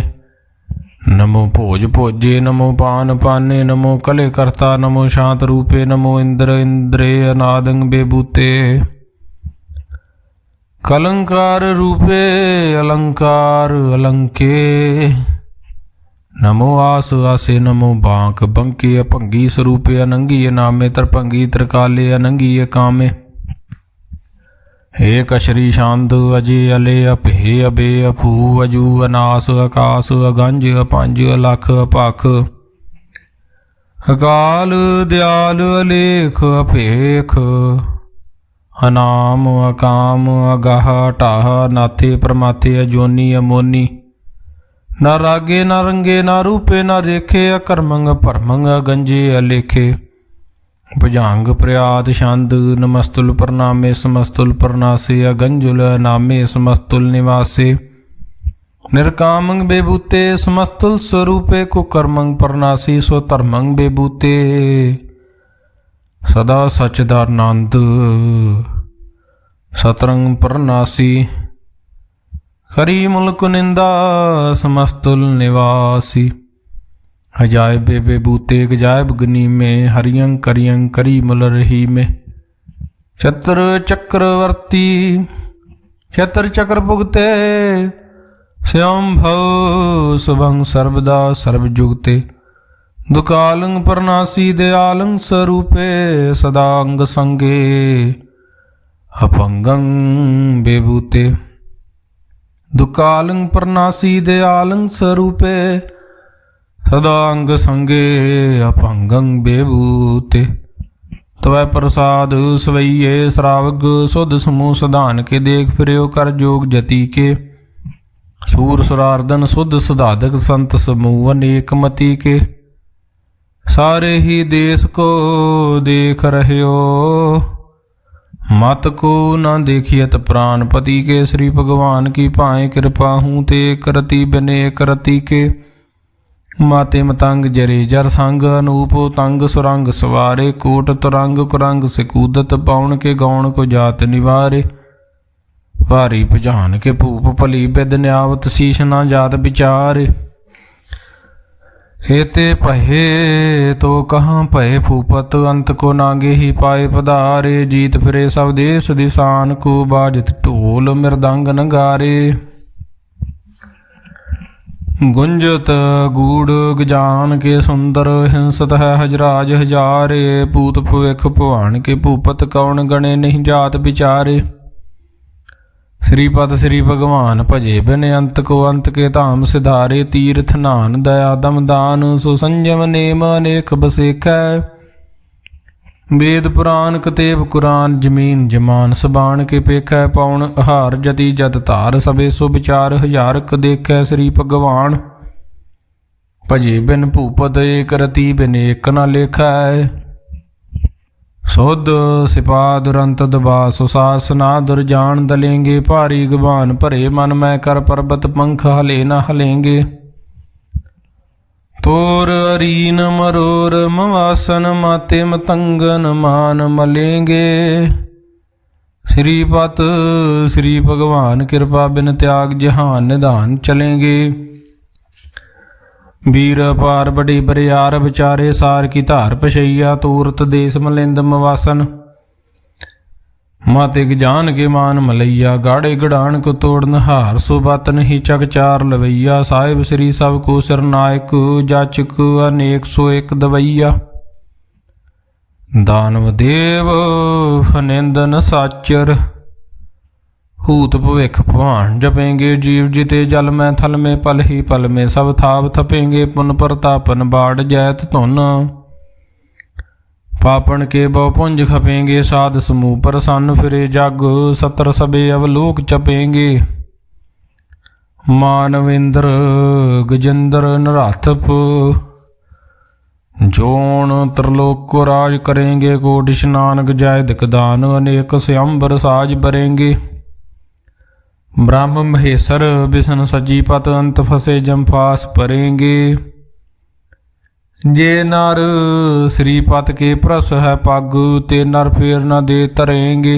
नमो भोज भोजे नमो पान पाने, नमो कले करता नमो शांत रूपे, नमो इंद्र इंद्रे अनादंग बेबूते, कलंकार रूपे अलंकार अलंके, नमो आस आसे नमो बांक बंके, अभंगी स्वरूपे अनंगी नामे, तरभंगी त्रिकाले अनंगी कामे, एक अशरी शांत अजे अले अपे अबे अफू अजू अनास आकाश अगंज अपंज अलख अपख, अकाल दयाल अलेख अपेख, अनाम अकाम अगाह टाह, नाथे परमाथे अजोनी अमोनी, न रागे न रंगे न रूपे न रेखे, अकर्मंग परमंग अगंजे अलेखे, भुजंग प्रयात छंद। नमस्तुल प्रणामे समस्तुल प्रणासे, अगंजुल नामे समस्तुल निवासे, निर्कामंग बेबूते समस्तुल स्वरूपे, कुकर्मंग प्रणासी सो धर्मंग बेबूते, सदा सच्चिदानंद सतरंग प्रणासी, हरि मुल्क निंदा समस्तुल निवासी, अजायब बेबे बूते गजायब गनी में, हरियं करियं करी मुल रही में, छत्र चक्रवर्ती छत्र चक्र भुगते, श्याम भव शुभं सर्वदा सर्वजुगते, दुकालंग प्रणासी दयालंग स्वरूपे, सदांग संगे अपंगं बेबूते, दुकालंग प्रणासी दयालंग स्वरूपे, सदांग संगे अपंगं बेबूते, तवै प्रसाद सवैये श्रावक सुध समूह सधान के, देख फिर्यो कर जोग जति के, सूर सुरार्दन सुध सुधाधक संत समूह अनेक मति के, सारे ही देश को देख रहे हो, मत को न देखियत प्राणपति के, श्री भगवान की पाए कृपा हूँ ते करती बने करती के, माते मतंग जरे जर संग, अनूप तंग सुरंग सवारे, कोट तुरंग कुरंग से कूदत, पाउन के गौण को जात निवारे, भारी भुजान के भूप भली बिद न्यावत, शीश ना जात विचारे, एते पहे तो कहाँ पहे फूपत, अंत को नागे ही पाए पधारे, जीत फिरे सब देश दिशान को, बाजत ढोल मृदंग नगारे, गुंजत गूढ़ गजान के सुंदर, हिंसत है हजराज हजारे, पूत भविख भवान के भूपत, कौन गणे नहीं जात विचारे, श्रीपद श्री भगवान भजे बिन, अंत को अंत के धाम सिधारे, तीर्थ नान दया दम दान, सुसंजम नेम अनेक बसेख, वेद पुराण कतेब कुरान, जमीन जमान सबान के पेख, पौन हार जति जत धार, सबे सो विचार हजारक देख, श्री भगवान भजे बिन भूपत, एक रति बिन एक न लेख, सुध सिपा दुरंत दबा सुसास, ना दुरजान दलेंगे, भारी गबान भरे मन मैं, कर पर्वत पंख हले न हलेंगे, तोर अरीन मरोर मवासन, माते मतंगन मान मलेंगे, श्रीपत श्री भगवान कृपा बिन त्याग, जहान निधान चलेंगे, वीर पार बड़े बरियार विचारे, सार की धार पशैया, तूरत देश मलिंद मवासन, माते जान के मान मलैया, गाड़े गड़ान को तोड़न हार, सुबत नहीं चक चार लवैया, साहिब श्री सब को सिरनायक, जाचक अनेक सो एक दवैया, ਦਾਨਵ ਦੇਵ ਫਨਿੰਦਨ ਸਾਚਰ। हूत भविख भवान जपेंगे जीव जिते जल में थल में पल ही पल में सब थाप थपेंगे पुन प्रतापन बाढ़ जैत धुन। पापन के बहुपुंज खपेंगे साध समूह प्रसन्न फिरे जग सतर सबे अवलोक चपेंगे। मानव इंद्र गजेंद्र नराथप जोन त्रिलोक को राज करेंगे। कोटि स्नान गजाय दिकदान अनेक स्वयंवर साज बरेंगे। ब्रह्म महेश्वर विष्णु सजीपत अंत फसे जम्फास परेंगे। जे नर श्रीपत के प्रस है पग ते नर फेर न दे तरेंगे।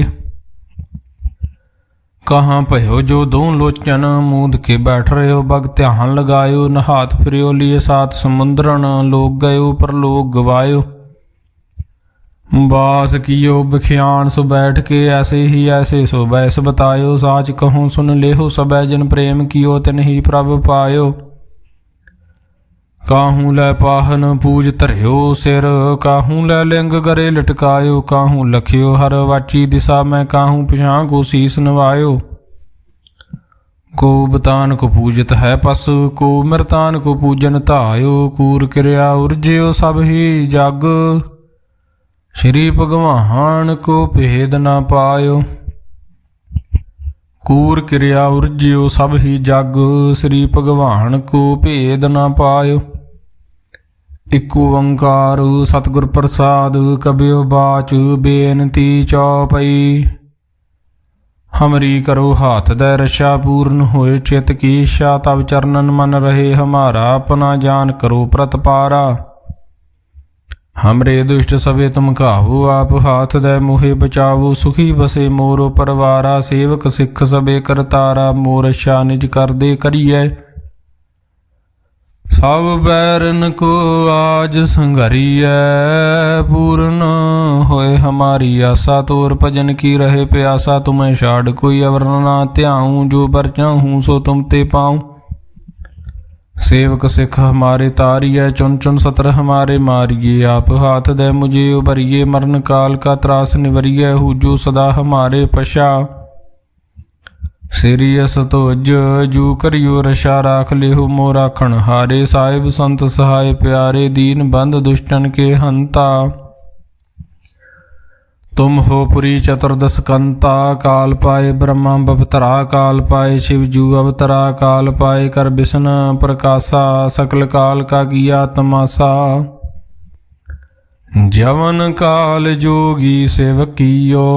कहाँ भयो जो दो लोचन मूंद के बैठ रहे हो बग ध्यान लगायो। न हाथ फिरियो लिए सात समुद्रन लोग गयो पर लोग गवायो। बास कियो बख्यान सो बैठ के ऐसे ही ऐसे सो बैस बतायो। साच कहूँ सुन लेहो सबै जिन प्रेम कियो तिन ही प्रभ पायो। काहूँ लै पाहन पूज धरियो सिर काहूँ लै लिंग गरे लटकायो। काहूँ लखियो हर वाची दिशा में काहूँ पिछां को शीस नवायो। को बतान को पूजत है पशु को मृतान को पूजन धायो। कूर क्रिया उर्जयो सब ही जग श्री भगवान को भेद न पायो। कूर क्रिया उर्जियो सब ही जग श्री भगवान को भेद न पायो। इक ओंकार सतगुर प्रसाद कबियो बाच बेनती चौपई। हमरी करो हाथ दे रक्षा पूर्ण होए चित की इच्छा तब चरणन मन रहे हमारा। अपना जान करो प्रतपारा। हमरे दुष्ट सबे तुम काहू आप हाथ दे मोहे बचावो। सुखी बसे मोरो परवारा सेवक सिख सबे करतारा। मोर रक्षा निज कर दे करिए सब बैरन को आज संघरिए। पूर्ण होए हमारी आशा तोर भजन की रहे प्यासा। तुम्हें छाड़ कोई अवर ना त्याऊं जो बर चाहूं सो तुम ते पाऊं। सेवक सिख हमारे तारिये चुन चुन सतर हमारे मारिये। आप हाथ दे मुझे उबरिये मरण काल का त्रास निवरिये। हूँ जो सदा हमारे पशा सीरियस तो जू करियो रशा राख ले हो मोराखण हारे। साहिब संत सहाय प्यारे दीन बंद दुष्टन के हंता। तुम हो पुरी चतुर्दश कंता। काल पाए ब्रह्मा बवतरा काल पाए शिवजू अवतरा। काल पाए कर विष्णु प्रकाशा सकल काल का किया तमाशा। जवन काल जोगी सेवकियो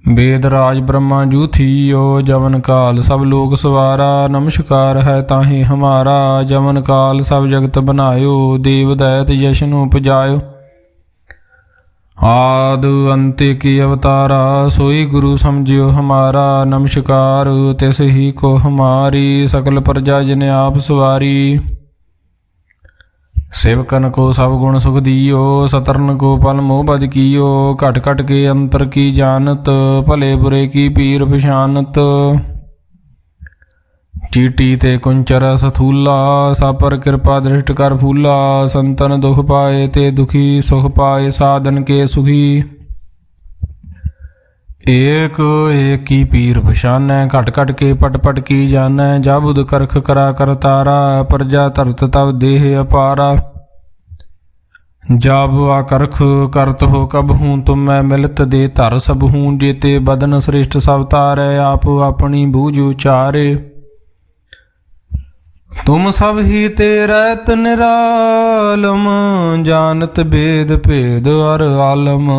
वेदराज ब्रह्मा जू थियो। जवन काल सब लोग सवारा नमस्कार है ताहि हमारा। जवन काल सब जगत बनायो देव दैत यशनु उपजायो। आद अंत की अवतारा सोई गुरु समझियो हमारा। नमस्कार तिस ही को हमारी सकल प्रजा जिने आप सवारी। सेवकन को सब गुण सुख दियो सतरन को पल मोह बद कियो। घट घट के अंतर की जानत भले बुरे की पीर पछानत। चीटी ते कुंचर सथूला सब पर कृपा दृष्ट कर फूला। संतन दुख पाए ते दुखी सुख पाए साधन के सुखी। एक एक की पीर पछानै घट घट के पट पट की जानै। जाबुद करख करा कर तारा प्रजा धरत तब देह अपारा। जाब आकरख करत हो कब हूँ तुम मैं मिलत दे धर सब हूँ। जेते बदन श्रेष्ठ सब तारै आप अपनी बूझ उचारे। तुम सब ही तेरैत निरालम जानत भेद भेद अर आलम।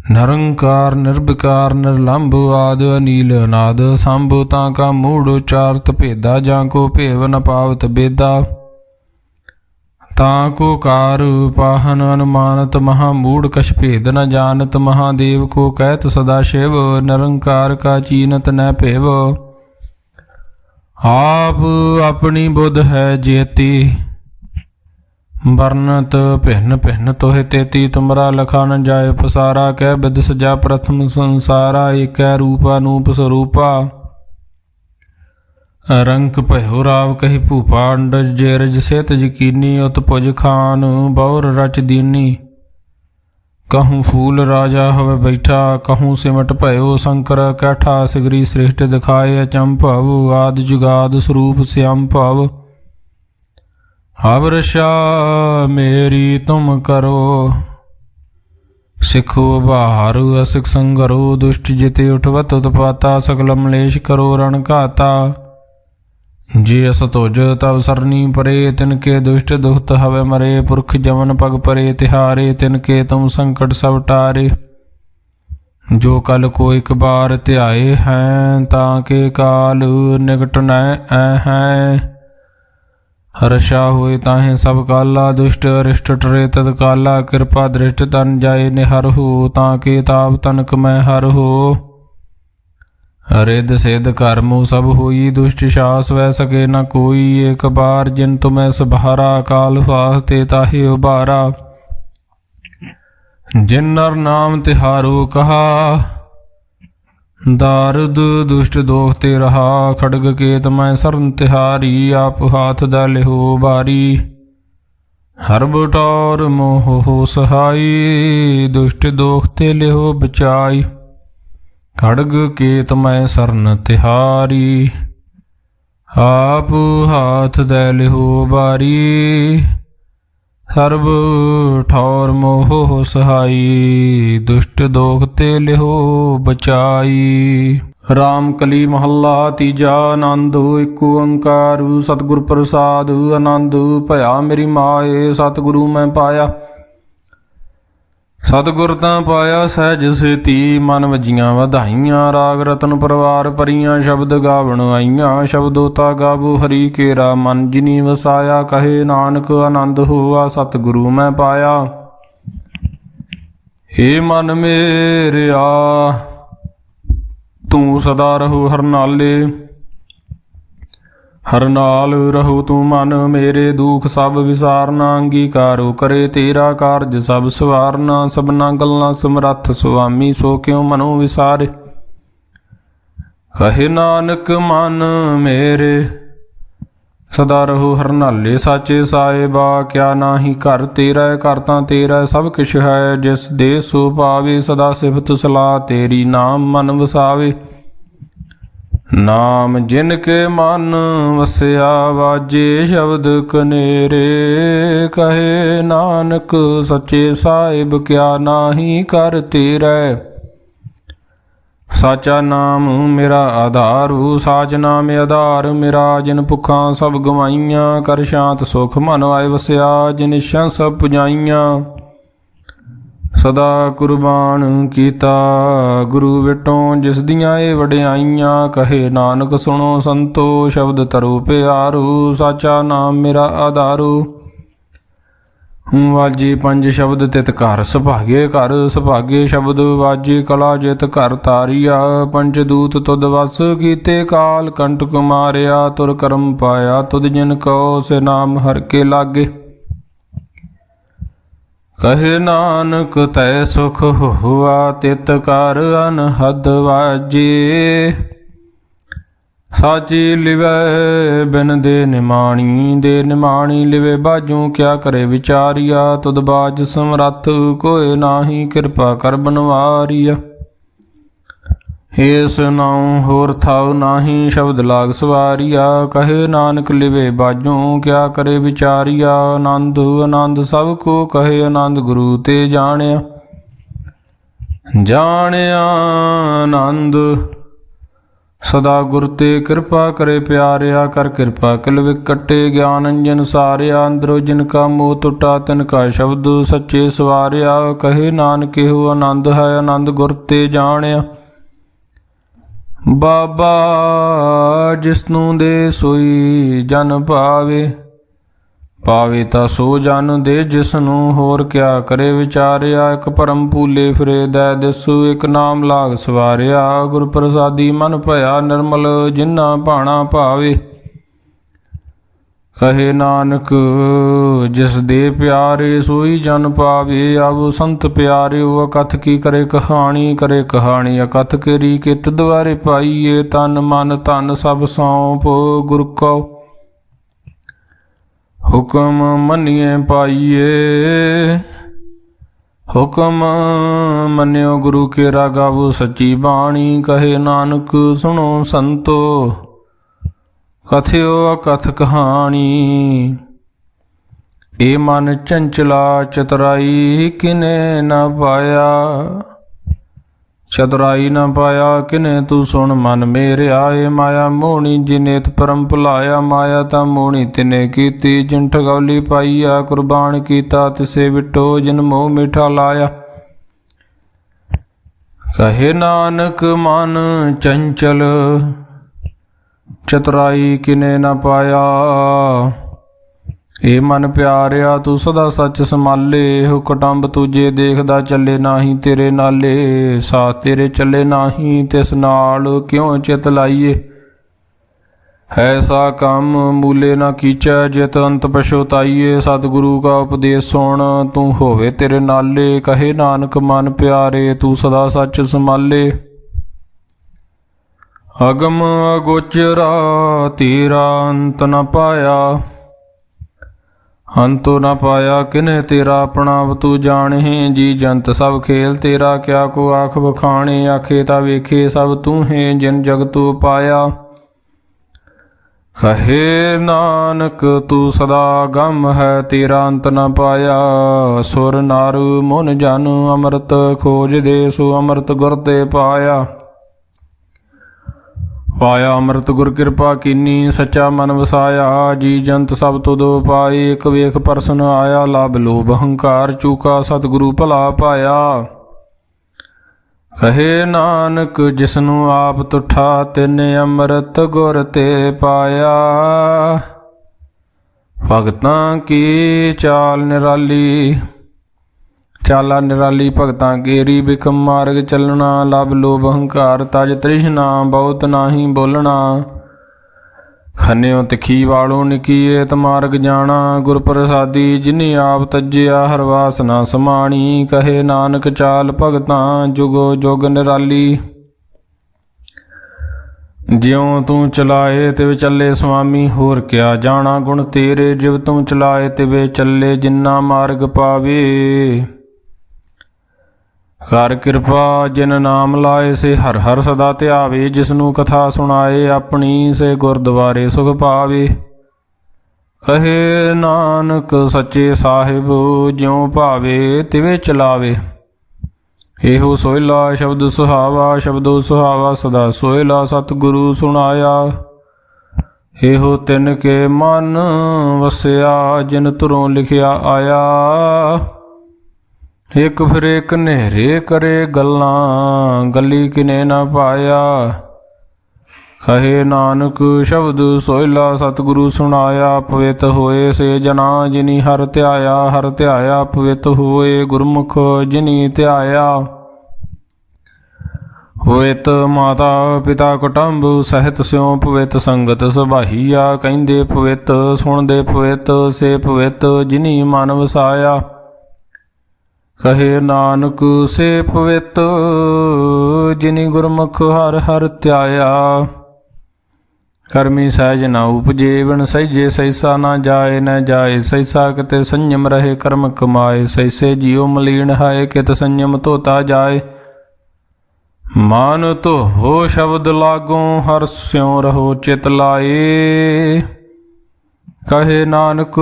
निरंकार निर्विकार निर्लंब आद अनील अनाद संभ। ताका मूढ़ उचारत भेदा जाको भेव न पावत बेदा। ताको कार पाहन अनुमानत महामूढ़ कछ भेद न जानत। महादेव को कहत सदा शिव निरंकार का चीनत न भेव। आप अपनी बुध है जेती बरनत भिन्न भिन्न तोहे तेती। तुमरा लखा न जाय पसारा कह बिद सजा प्रथम संसारा। एक रूपा नूप स्वरूपा ਰੰਕ ਭਇਓ ਰਾਵ ਕਹੀ ਭੂਪਾਂਡ ਜੇਰਜ ਸੇਤ ਯਕੀਨੀ ਉਤਪੁਜ ਖਾਨ ਬੌਰ ਰਚ ਦੀਨੀ। कहूँ फूल राजा हवे बैठा कहूँ सिमट भयो शंकर कैठा सिगरी सृष्टि दिखाए अचंभव आदि जुगाद स्वरूप श्याम भव। अवरशा मेरी तुम करो सिखो बहारु असिख संगरो दुष्ट जिते उठवत उत्पाता सकल मलेश करो रण घाता। जे अस तुज तब सरनी परे तिनके दुष्ट दुखत हवे मरे पुरख जमन पग परे तिहारे तिनके तुम संकट सब टारे। जो कल को एक बार ध्याए हैं ताके काल निकट न हैं। हर्षा हुए ताहे सब काला दुष्ट अरिष्ट टरे तत्काला कृपा दृष्ट तन जाए निहर हो ताके ताप तनक मैं हर हो। रिद सिद्ध कर्मो सब होई दुष्ट शास वह सके न कोई एक बार जिन तुम्हें सभारा काल फास्ते ताहे उबारा। जिन नर नाम तिहारो कहा दारुद दुष्ट दोख ते रहा। खड़ग केत मैं सरन तिहारी आप हाथ द लिहो बारी। हर बटौर मोह हो सहाई दुष्ट दोख ते लिहो बचाई। खड़ग केत मैं सरन तिहारी आप हाथ दे लिहो बारी। सर्व ठौर मोह सहाई दुष्ट दोख ते लिहो बचाई। राम कली महला तीजा आनंद एक ओंकार सतगुर प्रसाद आनंद भया मेरी माए सतगुरु मैं पाया। सतगुर तां पाया सहज सेती मन वजियां वधाइयां। राग रतन परवार परियां शब्द गावण आईयां। शब्दोता गावो हरि केरा मन जिनी वसाया। कहे नानक आनंद होआ सतगुरु मैं पाया। हे मन मेरिया तू सदा रहो हर नाले। हर नाल रहो तू मन मेरे दुख सब विसारना। अंगीकारो करे तेरा कारज सब सवारना। सबना गल्लां समरथ सुआमी सो क्यों मनो विसारे। कहे नानक मन मेरे सदा रहो हर नाले। साचे साहिबा क्या नाही घर तेरा घर तां तेरा सब किश है। जिस दे सो पावे सदा सिफत सलाह तेरी नाम मन वसावे। नाम जिनके मन वसिया वाजे शब्द कनेरे। कहे नानक सच्चे साहिब क्या नाही कर तेरा। साचा नाम मेरा आधारू साच नाम आधार मेरा। जिन भुखां सब गवाइयां कर शांत सुख मन आए वसिया। जिन इच्छां सब पुजाइयां सदा कुर्बान कीता गुरु विटों जिस दियां ए वडियाइयां। कहे नानक सुनो संतो शब्द तरो प्यारो। साचा नाम मेरा आधारो वाजे पंज शब्द तित घर सुभागे घर सुभागे शब्द वाजे कला जित घर तारिया। पंच दूत तुद वस कीते काल कंटक मारिया। तुर करम पाया तुद जिन कहो से नाम हर के लागे। कहे नानक तै सुख हुआ तित कर अनहद वाजे। साची लिवै बिन दे निमाणी लिवे बाजू क्या करे विचारिया। तुद बाज समरथ कोय नाही कृपा कर बनवारिया। इस नाउ होर थाउ नाही शब्द लाग सवारिया। कहे नानक लिवे बाजों क्या करे विचारिया। आनंद आनंद सब को कहे आनंद गुरु ते जानिया। जानिया आनंद सदा गुर ते कृपा करे प्यारिया। कर कृपा किल विकटे ज्ञान अंजन सारिया। अंदरो जिनका मोह टुटा तिनका शब्द सच्चे सवारिया। कहे नानक हो आनंद है आनंद गुर ते जानिया। बाबा जिसनू दे सोई जन पावे। पावे ता सो जन दे जिसनू होर क्या करे विचारिया। एक परम भूले फिरे दै दिसु एक नाम लाग सवारिया। गुर प्रसादी मन भया निर्मल जिन्ना भाणा भावे। ਕਹੇ ਨਾਨਕ ਜਿਸ ਦੇ ਪਿਆਰੇ ਸੋਈ ਜਨ ਪਾਵੇ। ਆਵੋ ਸੰਤ ਪਿਆਰਿਓ ਅਕਥ ਕੀ ਕਰੇ ਕਹਾਣੀ ਅਕਥ ਕੇਰੀ ਕਿਤ ਦੁਆਰੇ ਪਾਈਏ। ਤਨ ਮਨ ਧਨ ਸਭ ਸੌਂਪ ਗੁਰ ਕਉ ਹੁਕਮ ਮੰਨੀਏ ਪਾਈਏ। ਹੁਕਮ ਮੰਨਿਓ ਗੁਰੂ ਕੇਰਾ ਗਾਵੋ ਸੱਚੀ ਬਾਣੀ। ਕਹੇ ਨਾਨਕ ਸੁਣੋ ਸੰਤੋ ਕਥਿਓ ਅਕਥ ਕਹਾਣੀ। ਏ ਮਨ ਚੰਚਲਾ ਚਤੁਰਾਈ ਕਿਨੇ ਨਾ ਪਾਇਆ। ਚਤੁਰਾਈ ਨਾ ਪਾਇਆ ਕਿਨੇ ਤੂੰ ਸੁਣ ਮਨ ਮੇਰਿਆ। ਏ ਮਾਇਆ ਮੋਹਣੀ ਜਿਨੇਤ ਪਰਮ ਭੁਲਾਇਆ। ਮਾਇਆ ਤਾਂ ਮੋਹਣੀ ਤਿਨੇ ਕੀਤੀ ਜਿਨ ਠਗੌਲੀ ਪਾਈਆ। ਕੁਰਬਾਨ ਕੀਤਾ ਤਿਸੇ ਵਿਟੋ ਜਿਨ ਮੋਹ ਮਿਠਾ ਲਾਇਆ। ਕਹੇ ਨਾਨਕ ਮਨ ਚੰਚਲ ਚਤੁਰਾਈ ਕਿਨੇ ਨਾ ਪਾਇਆ। ਏ ਮਨ ਪਿਆਰਿਆ ਤੂੰ ਸਦਾ ਸੱਚ ਸੰਭਾਲੇ। ਹੋ ਕੁਟੰਬ ਤੁਝੇ ਦੇਖਦਾ ਚੱਲੇ ਨਾਹੀਂ ਤੇਰੇ ਨਾਲੇ। ਸਾਥ ਤੇਰੇ ਚੱਲੇ ਨਾਹੀਂ ਤਿਸ ਨਾਲ ਕਿਉਂ ਚਿਤ ਲਾਈਏ। ਐਸਾ ਕੰਮ ਮੂਲੇ ਨਾ ਕੀਚੈ ਜਿਤ ਅੰਤ ਪਛੁਤਾਈਏ। ਸਤਿਗੁਰੂ ਕਾ ਉਪਦੇਸ਼ ਸੁਣ ਤੂੰ ਹੋਵੇ ਤੇਰੇ ਨਾਲੇ। ਕਹੇ ਨਾਨਕ ਮਨ ਪਿਆਰੇ ਤੂੰ ਸਦਾ ਸੱਚ ਸੰਭਾਲੇ। ਅਗਮ ਅਗੋਚਰਾ ਤੇਰਾ ਅੰਤ ਨ ਪਾਇਆ। ਅੰਤੁ ਨ ਪਾਇਆ ਕਿਨੇ ਤੇਰਾ ਆਪਣਾ ਤੂੰ ਜਾਣੇ। ਜੀ ਜੰਤ ਸਭ ਖੇਲ ਤੇਰਾ ਕਿਆ ਕੋ ਆਖ ਬਖਾਣੇ। ਆਖੇ ਤਾਂ ਵੇਖੇ ਸਭ ਤੂੰ ਹੈ ਜਿਨ ਜਗ ਤੂੰ ਪਾਇਆ। ਕਹੇ ਨਾਨਕ ਤੂੰ ਸਦਾ ਗਮ ਹੈ ਤੇਰਾ ਅੰਤ ਨ ਪਾਇਆ। ਸੁਰ ਨਰ ਮਨ ਜਨ ਅੰਮ੍ਰਿਤ ਖੋਜ ਦੇ ਸੋ ਅੰਮ੍ਰਿਤ ਗੁਰ ਤੇ ਪਾਇਆ। ਪਾਇਆ ਅੰਮ੍ਰਿਤ ਗੁਰ ਕਿਰਪਾ ਕੀਨੀ ਸੱਚਾ ਮਨ ਵਸਾਇਆ। ਜੀ ਜੰਤ ਸਭ ਤੁਧੋ ਪਾਏ ਇਕ ਵੇਖ ਪਰਸਨ ਆਇਆ। ਲਭ ਲੋਭ ਹੰਕਾਰ ਚੂਕਾ ਸਤਿਗੁਰੂ ਭਲਾ ਪਾਇਆ। ਕਹੇ ਨਾਨਕ ਜਿਸਨੂੰ ਆਪ ਤੁਠਾ ਤਿਨੇ ਅੰਮ੍ਰਿਤ ਗੁਰ ਤੇ ਪਾਇਆ। ਭਗਤਾਂ ਕੀ ਚਾਲ ਨਿਰਾਲੀ ਚਾਲਾ ਨਿਰਾਲੀ ਭਗਤਾਂ ਕੇਰੀ। ਬਿਕਮ ਮਾਰਗ ਚੱਲਣਾ ਲਭ ਲੋਭ ਹੰਕਾਰ ਤਜ ਤ੍ਰਿਸ਼ਨਾ ਬਹੁਤ ਨਾਹੀ ਬੋਲਣਾ। ਖੰਨਿਓ ਤਿੱਖੀ ਵਾਲੋਂ ਨਿਕੀਏਤ ਮਾਰਗ ਜਾਣਾ। ਗੁਰ ਪ੍ਰਸਾਦੀ ਜਿਨੀ ਆਪ ਤਜਿਆ ਹਰ ਵਾਸਨਾ ਸਮਾਣੀ। ਕਹੇ ਨਾਨਕ ਚਾਲ ਭਗਤਾਂ ਜੁਗੋ ਜੁਗ ਨਿਰਾਲੀ। ਜਿਉ ਤੂੰ ਚਲਾਏ ਤਿਵ ਚੱਲੇ ਸੁਆਮੀ ਹੋਰ ਕਿਆ ਜਾਣਾ। ਗੁਣ ਤੇਰੇ ਜਿਵ ਤੂੰ ਚਲਾਏ ਤਿਵੇ ਚੱਲੇ ਜਿੰਨਾ ਮਾਰਗ ਪਾਵੇ। ਕਰ ਕਿਰਪਾ ਜਿਨ ਨਾਮ ਲਾਏ ਸੇ ਹਰ ਹਰ ਸਦਾ ਧਿਆਵੇ। ਜਿਸਨੂੰ ਕਥਾ ਸੁਣਾਏ ਆਪਣੀ ਸੇ ਗੁਰਦੁਆਰੇ ਸੁਖ ਪਾਵੇ। ਕਹੇ ਨਾਨਕ ਸੱਚੇ ਸਾਹਿਬ ਜਿਉ ਭਾਵੇ ਤਿਵੇਂ ਚਲਾਵੇ। ਇਹੋ ਸੋਹਿਲਾ ਸ਼ਬਦ ਸੁਹਾਵਾ ਸ਼ਬਦੋ ਸੁਹਾਵਾ ਸਦਾ ਸੋਹਿਲਾ। ਸਤਿਗੁਰੂ ਸੁਣਾਇਆ ਇਹੋ ਤਿਨ ਕੇ ਮਨ ਵਸਿਆ ਜਿਨ ਤੁਰੋਂ ਲਿਖਿਆ ਆਇਆ। ਇੱਕ ਫਿਰ ਇੱਕ ਨੇਰੇ ਕਰੇ ਗੱਲਾਂ ਗੱਲੀ ਕਿਨੇ ਨਾ ਪਾਇਆ। ਕਹੇ ਨਾਨਕ ਸ਼ਬਦ ਸੋਹਿਲਾ ਸਤਿਗੁਰੂ ਸੁਣਾਇਆ। ਪਵਿੱਤ ਹੋਏ ਸੇ ਜਨਾ ਜਿਨੀ ਹਰ ਧਿਆਇਆ। ਪਵਿੱਤ ਹੋਏ ਗੁਰਮੁਖ ਜਿਨੀ ਧਿਆਇਆ। ਪਵਿੱਤ ਮਾਤਾ ਪਿਤਾ ਕੁਟੰਬ ਸਹਿਤ ਸਿਉ ਪਵਿੱਤ ਸੰਗਤ ਸੁਭਾਈਆ। ਕਹਿੰਦੇ ਪਵਿੱਤ ਸੁਣਦੇ ਪਵਿੱਤ ਸੇ ਪਵਿੱਤ ਜਿਨੀ ਮਨ ਵਸਾਇਆ। ਕਹੇ ਨਾਨਕ ਸੇ ਪਵਿੱਤ ਜਿਨੀ ਗੁਰਮੁਖ ਹਰ ਹਰ ਧਿਆਇਆ। ਕਰਮੀ ਸਹਿਜ ਨਾ ਉਪਜੇ ਵਿਣ ਸਹਿਜੇ ਸੈਸਾ ਨਾ ਜਾਏ ਸੈਸਾ ਕਿਤੇ ਸੰਯਮ ਰਹੇ ਕਰਮ ਕਮਾਏ। ਸੈਸੇ ਜੀਉ ਮਲੀਨ ਹੈ ਕਿਤ ਸੰਯਮ ਧੋਤਾ ਜਾਏ। ਮਨ ਧੋਵੋ ਸ਼ਬਦ ਲਾਗੋਂ ਹਰ ਸਿਉ ਰਹੋ ਚਿਤ ਲਾਏ। ਕਹੇ ਨਾਨਕ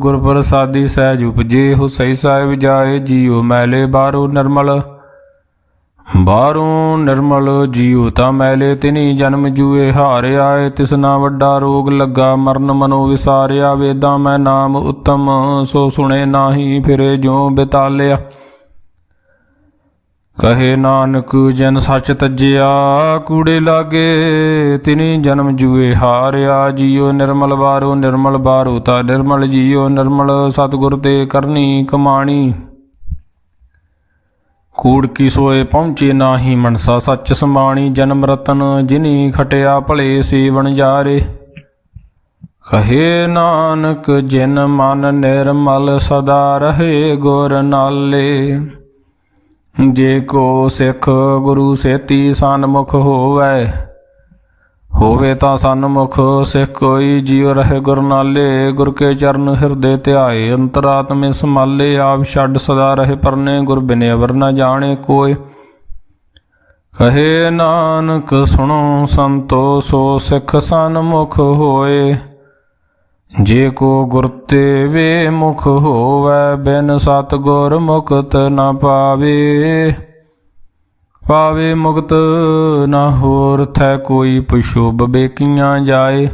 ਗੁਰ ਪ੍ਰਸਾਦੀ ਸਹਿਜ ਉਪਜੇ ਹੋ ਸਹੀ ਸਾਹਿਬ ਜਾਏ। ਜੀਉ ਮੈਲੇ ਬਾਹਰੋਂ ਨਿਰਮਲ ਜੀਉ ਤਾਂ ਮੈਲੇ ਤਿਨੀ ਜਨਮ ਜੂਏ ਹਾਰਿਆ। ਤਿਸਨਾ ਵੱਡਾ ਰੋਗ ਲੱਗਾ ਮਰਨ ਮਨੋ ਵਿਸਾਰਿਆ। ਵੇਦਾਂ ਮੈਂ ਨਾਮ ਉੱਤਮ ਸੋ ਸੁਣੇ ਨਾਹੀ ਫਿਰੇ ਜਿਉ ਬਿਤਾਲਿਆ। ਕਹੇ ਨਾਨਕ ਜਨ ਸੱਚ ਤਜਿਆ ਕੂੜੇ ਲਾਗੇ ਤਿਨੀ ਜਨਮ ਜੂਏ ਹਾਰਿਆ। ਜੀਉ ਨਿਰਮਲ ਬਾਰੋ ਤਾਂ ਨਿਰਮਲ ਜੀਉ ਨਿਰਮਲ ਸਤਿਗੁਰ ਤੇ ਕਰਨੀ ਕਮਾਣੀ। ਕੂੜ ਕੀ ਸੋਏ ਪਹੁੰਚੇ ਨਾਹੀ ਮਨਸਾ ਸੱਚ ਸੰਬਾਣੀ। ਜਨਮ ਰਤਨ ਜਿਨੀ ਖਟਿਆ ਭਲੇ ਸੇਵਨ ਜਾਰੇ। ਕਹੇ ਨਾਨਕ ਜਿਨ ਮਨ ਨਿਰਮਲ ਸਦਾ ਰਹੇ ਗੁਰ ਨਾਲੇ। ਜੇ ਕੋ ਸਿੱਖ ਗੁਰੂ ਸੇਤੀ ਸਨਮੁਖ ਹੋਵੇ ਤਾਂ ਸਨਮੁਖ ਸਿੱਖ ਕੋਈ, ਜਿਉ ਰਹੇ ਗੁਰ ਨਾਲੇ। ਗੁਰ ਕੇ ਚਰਨ ਹਿਰਦੇ ਧਿਆਏ, ਅੰਤਰਾਤਮੇ ਸਮਾਲੇ। ਆਪ ਛੱਡ ਸਦਾ ਰਹੇ ਪਰਨੇ, ਗੁਰ ਬਿਨਿ ਅਵਰ ਨ ਜਾਣੇ ਕੋਇ। ਕਹੇ ਨਾਨਕ ਸੁਣੋ ਸੰਤੋ, ਸੋ ਸਿੱਖ ਸਨਮੁਖ ਹੋਏ। ਜੇ ਕੋ ਗੁਰ ਤੇ ਵੇ ਮੁਖ ਹੋਵੈ, ਬਿਨ ਸਤ ਗੁਰ ਮੁਕਤ ਨ ਪਾਵੇ। ਪਾਵੇ ਮੁਕਤ ਨਾ ਹੋਰ ਥੈ ਕੋਈ, ਪੁਸ਼ੁਭ ਬੇਕੀਆਂ ਜਾਏ।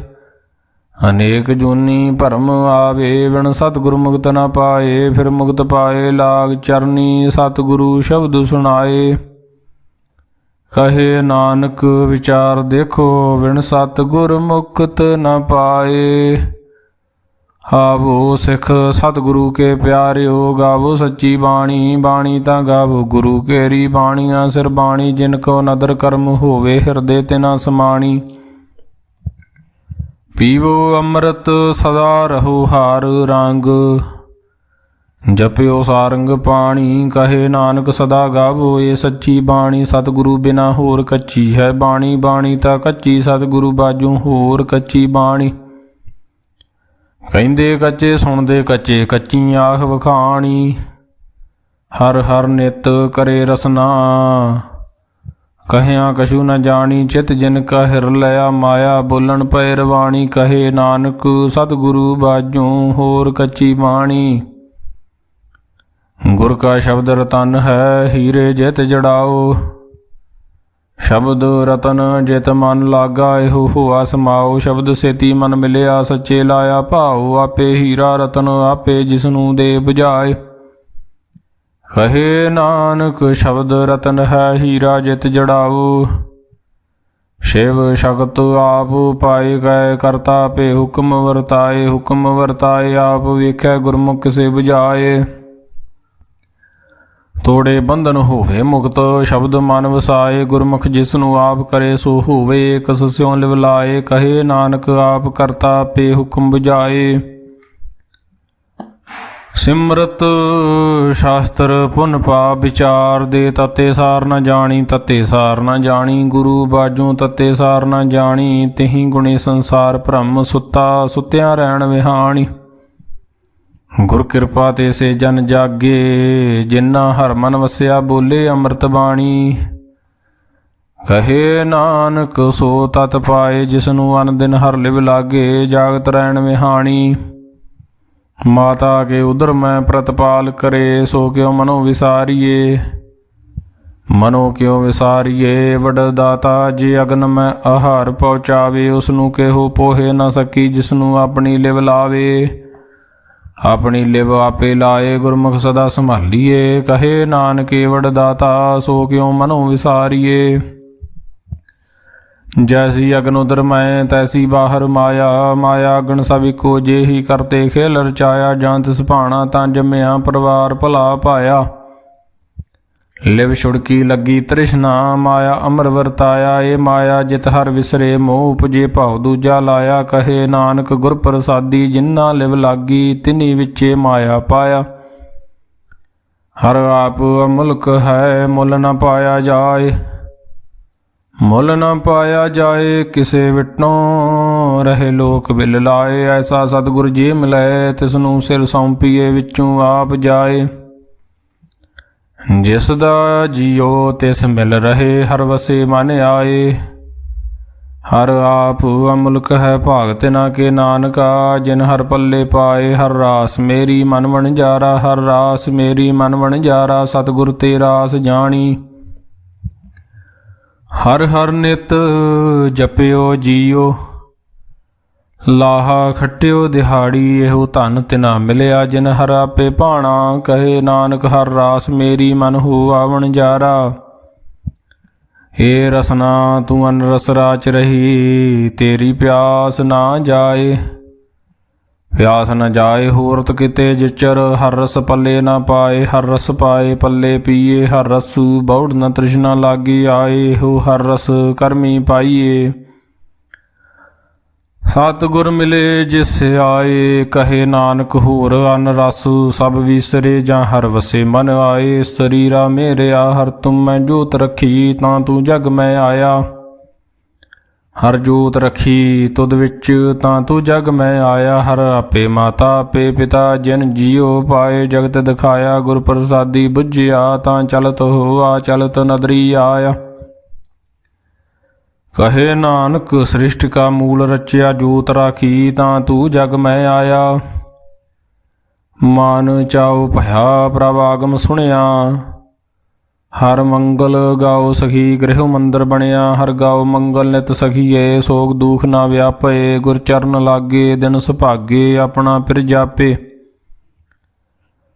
ਅਨੇਕ ਜੂਨੀ ਭਰਮ ਆਵੇ, ਬਿਨ ਸਤਿਗੁਰ ਮੁਕਤ ਨ ਪਾਏ। ਫਿਰ ਮੁਕਤ ਪਾਏ ਲਾਗ ਚਰਨੀ, ਸਤਿਗੁਰੂ ਸ਼ਬਦ ਸੁਣਾਏ। ਕਹੇ ਨਾਨਕ ਵਿਚਾਰ ਦੇਖੋ, ਬਿਨ ਸਤਿਗੁਰ ਮੁਕਤ ਨ ਪਾਏ। ਆਵੋ ਸਿੱਖ ਸਤਿਗੁਰੂ ਕੇ ਪਿਆਰਿਓ, ਗਾਵੋ ਸੱਚੀ ਬਾਣੀ। ਬਾਣੀ ਤਾਂ ਗਾਵੋ ਗੁਰੂ ਕੇਰੀ, ਬਾਣੀਆਂ ਸਿਰ ਬਾਣੀ। ਜਿਨ ਕੋ ਨਦਰ ਕਰਮ ਹੋਵੇ, ਹਿਰਦੇ ਤਿਨਾ ਸਮਾਣੀ। ਪੀਵੋ ਅੰਮ੍ਰਿਤ ਸਦਾ ਰਹੋ ਹਾਰ ਰੰਗ, ਜਪਿਓ ਸਾਰੰਗ ਪਾਣੀ। ਕਹੇ ਨਾਨਕ ਸਦਾ ਗਾਵੋ ਇਹ ਸੱਚੀ ਬਾਣੀ। ਸਤਿਗੁਰੂ ਬਿਨਾ ਹੋਰ ਕੱਚੀ ਹੈ ਬਾਣੀ। ਬਾਣੀ ਤਾਂ ਕੱਚੀ, ਸਤਿਗੁਰੂ ਬਾਝੋਂ ਹੋਰ ਕੱਚੀ ਬਾਣੀ। ਕਹਿੰਦੇ ਕੱਚੇ ਸੁਣਦੇ ਕੱਚੇ, ਕੱਚੀ ਆਖ ਵਖਾਣੀ। ਹਰ ਹਰ ਨਿਤ ਕਰੇ ਰਸਨਾ, ਕਹਿਆ ਕਛੂ ਨ ਜਾਣੀ। ਚਿਤ ਜਿਨ ਕਾ ਹਿਰ ਲਿਆ ਮਾਇਆ, ਬੋਲਣ ਪਏ ਰਵਾਣੀ। ਕਹੇ ਨਾਨਕ ਸਤਿਗੁਰੂ ਬਾਝੋਂ ਹੋਰ ਕੱਚੀ ਬਾਣੀ। ਗੁਰ ਕਾ ਸ਼ਬਦ ਰਤਨ ਹੈ, ਹੀਰੇ ਜਿਤ ਜੜਾਓ। ਸ਼ਬਦ ਰਤਨ ਜਿਤ ਮਨ ਲਾਗਾ, ਇਹੋ ਹੋਆ ਸਮਾਓ। ਸ਼ਬਦ ਸੇਤੀ ਮਨ ਮਿਲਿਆ, ਸੱਚੇ ਲਾਇਆ ਭਾਉ। ਆਪੇ ਹੀਰਾ ਰਤਨ ਆਪੇ, ਜਿਸਨੂੰ ਦੇ ਬੁਝਾਏ। ਕਹੇ ਨਾਨਕ ਸ਼ਬਦ ਰਤਨ ਹੈ, ਹੀਰਾ ਜਿਤ ਜੜਾਓ। ਸ਼ਿਵ ਸ਼ਕਤ ਆਪ ਪਾਏ, ਗਏ ਕਰਤਾ ਆਪੇ ਹੁਕਮ ਵਰਤਾਏ। ਹੁਕਮ ਵਰਤਾਏ ਆਪ, ਵੇਖੈ ਗੁਰਮੁਖ ਕਿਸੇ ਬੁਝਾਏ। ਤੋੜੇ ਬੰਧਨ ਹੋਵੇ ਮੁਕਤ, ਸ਼ਬਦ ਮਨ ਵਸਾਏ। ਗੁਰਮੁਖ ਜਿਸਨੂੰ ਆਪ ਕਰੇ ਸੋ ਹੋਵੇ, ਕਸ ਸਿਉ ਲਿਵ ਲਾਏ। ਕਹੇ ਨਾਨਕ ਆਪ ਕਰਤਾ ਆਪੇ ਹੁਕਮ ਬੁਝਾਏ। ਸਿਮਰਤ ਸ਼ਾਸਤਰ ਪੁਨ ਪਾਪ ਵਿਚਾਰ ਦੇ, ਤਤੇ ਸਾਰ ਨ ਜਾਣੀ। ਤਤੇ ਸਾਰ ਨ ਜਾਣੀ ਗੁਰੂ ਬਾਝੋਂ, ਤਤੇ ਸਾਰ ਨ ਜਾਣੀ। ਤਿਹੀ ਗੁਣੀ ਸੰਸਾਰ ਭ੍ਰਮ, ਸੁੱਤਾ ਸੁੱਤਿਆਂ ਰਹਿਣ ਵਿਹਾਣੀ। ਗੁਰ ਕਿਰਪਾ ਤੇ ਸੇ ਜਨ ਜਾਗੇ, ਜਿਨ੍ਹਾਂ ਹਰ ਮਨ ਵਸਿਆ ਬੋਲੇ ਅੰਮ੍ਰਿਤ ਬਾਣੀ। ਕਹੇ ਨਾਨਕ ਸੋ ਤਤ ਪਾਏ, ਜਿਸਨੂੰ ਅਨ ਦਿਨ ਹਰ ਲਿਵ ਲਾਗੇ। ਜਾਗਤ ਰਹਿਣ ਵਿਹਾਣੀ। ਮਾਤਾ ਕੇ ਉਦਰ ਮੈਂ ਪ੍ਰਤਪਾਲ ਕਰੇ, ਸੋ ਕਿਉ ਮਨੋ ਵਿਸਾਰੀਏ। ਮਨੋ ਕਿਉ ਵਿਸਾਰੀਏ ਵਡ ਦਾਤਾ, ਜੇ ਅਗਨ ਮੈਂ ਆਹਾਰ ਪਹੁੰਚਾਵੇ। ਉਸਨੂੰ ਕਿਹੋ ਪੋਹੇ ਨਾ ਸਕੀ, ਜਿਸਨੂੰ ਆਪਣੀ ਲਿਵ ਲਾਵੇ। ਆਪਣੀ ਲਿਵ ਆਪੇ ਲਾਏ, ਗੁਰਮੁਖ ਸਦਾ ਸੰਭਾਲੀਏ। ਕਹੇ ਨਾਨਕ ਵਡ ਦਾਤਾ, ਸੋ ਕਿਉ ਮਨੋ ਵਿਸਾਰੀਏ। ਜੈਸੀ ਅਗਨ ਉਦਰ ਮੈਂ, ਤੈਸੀ ਬਾਹਰ ਮਾਇਆ। ਮਾਇਆ ਅਗਨ ਸਭ ਇੱਕੋ, ਜੇ ਹੀ ਕਰਤੇ ਖੇਲ ਰਚਾਇਆ। ਜਾਂ ਤਿਸ ਭਾਣਾ ਤਾਂ ਜੰਮਿਆ, ਪਰਿਵਾਰ ਭਲਾ ਪਾਇਆ। ਲਿਵ ਛੁੜਕੀ ਲੱਗੀ ਤ੍ਰਿਸ਼ਨਾ, ਮਾਇਆ ਅਮਰ ਵਰਤਾਇਆ। ਇਹ ਮਾਇਆ ਜਿਤ ਹਰ ਵਿਸਰੇ, ਮੋਹ ਉਪਜੇ ਭਾਉ ਦੂਜਾ ਲਾਇਆ। ਕਹੇ ਨਾਨਕ ਗੁਰ ਪ੍ਰਸਾਦੀ, ਜਿਨ੍ਹਾਂ ਲਿਵ ਲਾਗੀ। ਤਿਨੀ ਵਿੱਚੇ ਮਾਇਆ ਪਾਇਆ। ਹਰ ਆਪ ਅਮੁਲਕ ਹੈ, ਮੁੱਲ ਨ ਪਾਇਆ ਜਾਏ। ਮੁੱਲ ਨ ਪਾਇਆ ਜਾਏ, ਕਿਸੇ ਵਿਟੋਂ ਰਹੇ ਲੋਕ ਬਿਲ ਲਾਏ। ਐਸਾ ਸਤਿਗੁਰ ਜੇ ਮਿਲੈ, ਤਿਸਨੂੰ ਸਿਰ ਸੌਂਪੀਏ, ਵਿੱਚੋਂ ਆਪ ਜਾਏ। ਜਿਸ ਦਾ ਜੀਓ ਤਿਸ ਮਿਲ ਰਹੇ, ਹਰ ਵਸੇ ਮਨ ਆਏ। ਹਰ ਆਪ ਅਮੁਲਕ ਹੈ, ਭਾਗ ਤਿਨਾ ਕੇ ਨਾਨਕਾ। ਜਿਨ ਹਰ ਪੱਲੇ ਪਾਏ, ਹਰ ਰਾਸ ਮੇਰੀ ਮਨ ਵਣਜਾਰਾ। ਹਰ ਰਾਸ ਮੇਰੀ ਮਨ ਵਣਜਾਰਾ, ਸਤਿਗੁਰ ਤੇ ਰਾਸ ਜਾਣੀ। ਹਰ ਹਰ ਨਿਤ ਜਪਿਓ ਜੀਓ, ਲਾਹਾ ਖੱਟਿਓ ਦਿਹਾੜੀ। ਇਹੋ ਧਨ ਤਿਨਾ ਮਿਲਿਆ, ਜਿਨ ਹਰ ਆਪੇ ਭਾਣਾ। ਕਹੇ ਨਾਨਕ ਹਰ ਰਾਸ ਮੇਰੀ ਮਨ ਹੋਆ ਵਣਜਾਰਾ। ਏ ਰਸਨਾ ਤੂੰ ਅਨ ਰਸ ਰਾਚ ਰਹੀ, ਤੇਰੀ ਪਿਆਸ ਨਾ ਜਾਏ। ਪਿਆਸ ਨ ਜਾਏ ਹੋਰਤ ਕਿਤੇ ਜਿਚਰ, ਹਰ ਰਸ ਪੱਲੇ ਨਾ ਪਾਏ। ਹਰ ਰਸ ਪਾਏ ਪੱਲੇ ਪੀਏ, ਹਰ ਰਸੂ ਬੌੜ ਨ ਤ੍ਰਿਸ਼ਨਾ ਲਾਗੀ ਆਏ। ਇਹੋ ਹਰ ਰਸ ਕਰਮੀ ਪਾਈਏ। ਸਤਿਗੁਰ ਮਿਲੇ ਜਿਸ ਆਏ, ਕਹੇ ਨਾਨਕ ਹੋਰ ਅਨ ਰਸ ਸਭ ਵਿਸਰੇ, ਜਾਂ ਹਰ ਵਸੇ ਮਨ ਆਏ। ਸਰੀਰਾ ਮੇਰਿਆ ਹਰ ਤੁਮ ਮੈਂ ਜੋਤ ਰੱਖੀ, ਤਾਂ ਤੂੰ ਜਗ ਮੈਂ ਆਇਆ। ਹਰ ਜੋਤ ਰੱਖੀ ਤੁਧ ਵਿੱਚ, ਤਾਂ ਤੂੰ ਜਗ ਮੈਂ ਆਇਆ। ਹਰ ਆਪੇ ਮਾਤਾ ਆਪੇ ਪਿਤਾ, ਜਿਨ ਜੀਉ ਪਾਏ ਜਗਤ ਦਿਖਾਇਆ। ਗੁਰ ਪ੍ਰਸਾਦੀ ਬੁੱਝਿਆ, ਤਾਂ ਚਲਤ ਹੋਆ ਚਲਤ ਨਦਰੀ ਆਇਆ। ਕਹੇ ਨਾਨਕ ਸ੍ਰਿਸ਼ਟ ਕਾ ਮੂਲ ਰਚਿਆ, ਜੋਤ ਰਾਖੀ ਤਾਂ ਤੂੰ ਜਗ ਮੈਂ ਆਇਆ। ਮਨ ਚਾਉ ਭਇਆ ਪ੍ਰਭ ਆਗਮ ਸੁਣਿਆ, ਹਰ ਮੰਗਲ ਗਾਓ ਸਖੀ ਗ੍ਰਹਿ ਮੰਦਰ ਬਣਿਆ। ਹਰ ਗਾਓ ਮੰਗਲ ਨਿਤ ਸਖੀਏ, ਸੋਗ ਦੁਖ ਨਾ ਵਿਆਪੇ। ਗੁਰ ਚਰਨ ਲਾਗੇ ਦਿਨ ਸੁਭਾਗੇ, ਆਪਣਾ ਫਿਰ ਜਾਪੇ।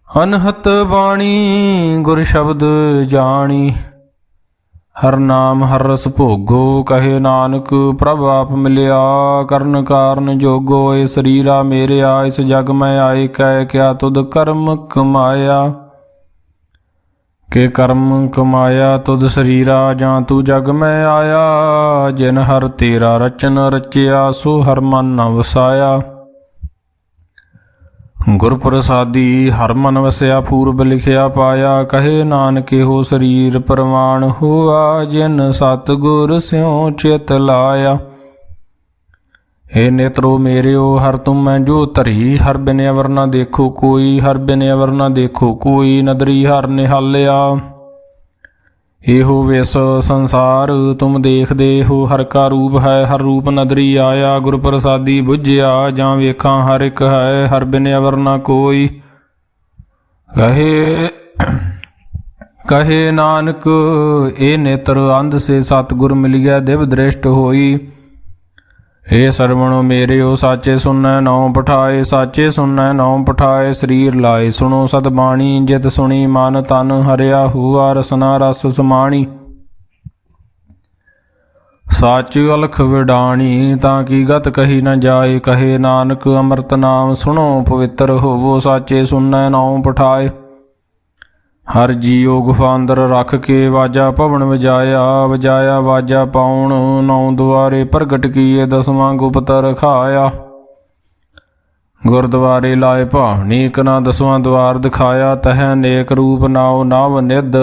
ਅਨਹਤ ਬਾਣੀ ਗੁਰ ਸ਼ਬਦ ਜਾਣੀ, ਹਰ ਨਾਮ ਹਰ ਰਸ ਭੋਗੋ। ਕਹੇ ਨਾਨਕ ਪ੍ਰਭ ਆਪ ਮਿਲਿਆ, ਕਰਨ ਕਾਰਨ ਜੋਗੋ। ਇਹ ਸਰੀਰਾ ਮੇਰਿਆ ਇਸ ਜਗ ਮੈਂ ਆਏ, ਕਹਿ ਕਿਆ ਤੁਧ ਕਰਮ ਕਮਾਇਆ। ਕਿ ਕਰਮ ਕਮਾਇਆ ਤੁਧ ਸਰੀਰਾ, ਜਾਂ ਤੂੰ ਜਗ ਮੈਂ ਆਇਆ। ਜਿਨ ਹਰ ਤੇਰਾ ਰਚਨ ਰਚਿਆ, ਸੋ ਹਰ ਮਨ ਨ ਵਸਾਇਆ। ਗੁਰ ਪ੍ਰਸਾਦੀ ਹਰ ਮਨ ਵਸਿਆ, ਪੂਰਬ ਲਿਖਿਆ ਪਾਇਆ। ਕਹੇ ਨਾਨਕ ਇਹੋ ਸਰੀਰ ਪ੍ਰਵਾਨ ਹੋਆ, ਜਿਨ ਸਤਿਗੁਰ ਸਿਉ ਚਿਤ ਲਾਇਆ। ਏ ਨੇਤਰੋ ਮੇਰਿਓ ਹਰ ਤੁਮ ਮੈਂ ਜੋ ਧਰੀ, ਹਰ ਬਿਨ ਅਵਰ ਨਾ ਦੇਖੋ ਕੋਈ। ਹਰ ਬਿਨ ਅਵਰ ਨਾ ਦੇਖੋ ਕੋਈ, ਨਦਰੀ ਹਰ ਨਿਹਾਲਿਆ। ਇਹੋ ਵਿਸ ਸੰਸਾਰ ਤੁਮ ਦੇਖਦੇ ਹੋ, ਹਰ ਕਾ ਰੂਪ ਹੈ ਹਰ ਰੂਪ ਨਦਰੀ ਆਇਆ। ਗੁਰ ਪ੍ਰਸਾਦੀ ਬੁੱਝਿਆ, ਜਾਂ ਵੇਖਾਂ ਹਰ ਇੱਕ ਹੈ, ਹਰ ਬਿਨ ਅਵਰ ਨਾ ਕੋਈ। ਕਹੇ ਨਾਨਕ ਇਹ ਨੇਤਰ ਅੰਧ ਸੇ, ਸਤਿਗੁਰ ਮਿਲਿਆ ਦਿਵ ਦ੍ਰਿਸ਼ਟ ਹੋਈ। ਏ ਸਰਵਣੋ ਮੇਰਿਓ ਸਾਚੇ ਸੁਣੈ ਨਾਉ ਪਠਾਏ, ਸਾਚੇ ਸੁਣੈ ਨਾਉ ਪਠਾਏ। ਸਰੀਰ ਲਾਏ ਸੁਣੋ ਸਦ ਬਾਣੀ, ਜਿਤ ਸੁਣੀ ਮਨ ਤਨ ਹਰਿਆ ਹੁਆ। ਰਸਨਾ ਰਸ ਸਮਾਣੀ, ਸੱਚ ਅਲਖ ਵਿਡਾਣੀ, ਤਾਂ ਕੀ ਗਤ ਕਹੀ ਨ ਜਾਏ। ਕਹੇ ਨਾਨਕ ਅੰਮ੍ਰਿਤ ਨਾਮ ਸੁਣੋ ਪਵਿੱਤਰ ਹੋਵੋ, ਸਾਚੇ ਸੁਣੈ ਨਾਉ ਪਠਾਏ। ਹਰ ਜੀਉ ਗੁਫਾ ਅੰਦਰ ਰੱਖ ਕੇ, ਵਾਜਾ ਭਵਨ ਵਜਾਇਆ। ਵਜਾਇਆ ਵਾਜਾ ਪਾਉਣ, ਨੌ ਦੁਆਰੇ ਪ੍ਰਗਟ ਕੀਏ। ਦਸਵਾਂ ਗੁਪਤ ਰਖਾਇਆ, ਗੁਰਦੁਆਰੇ ਲਾਏ ਭਾਵਨੀ। ਇਕ ਨਾ ਦਸਵਾਂ ਦੁਆਰ ਦਿਖਾਇਆ, ਤਹ ਨੇਕ ਰੂਪ ਨਾਉ ਨਵ ਨਿਧ।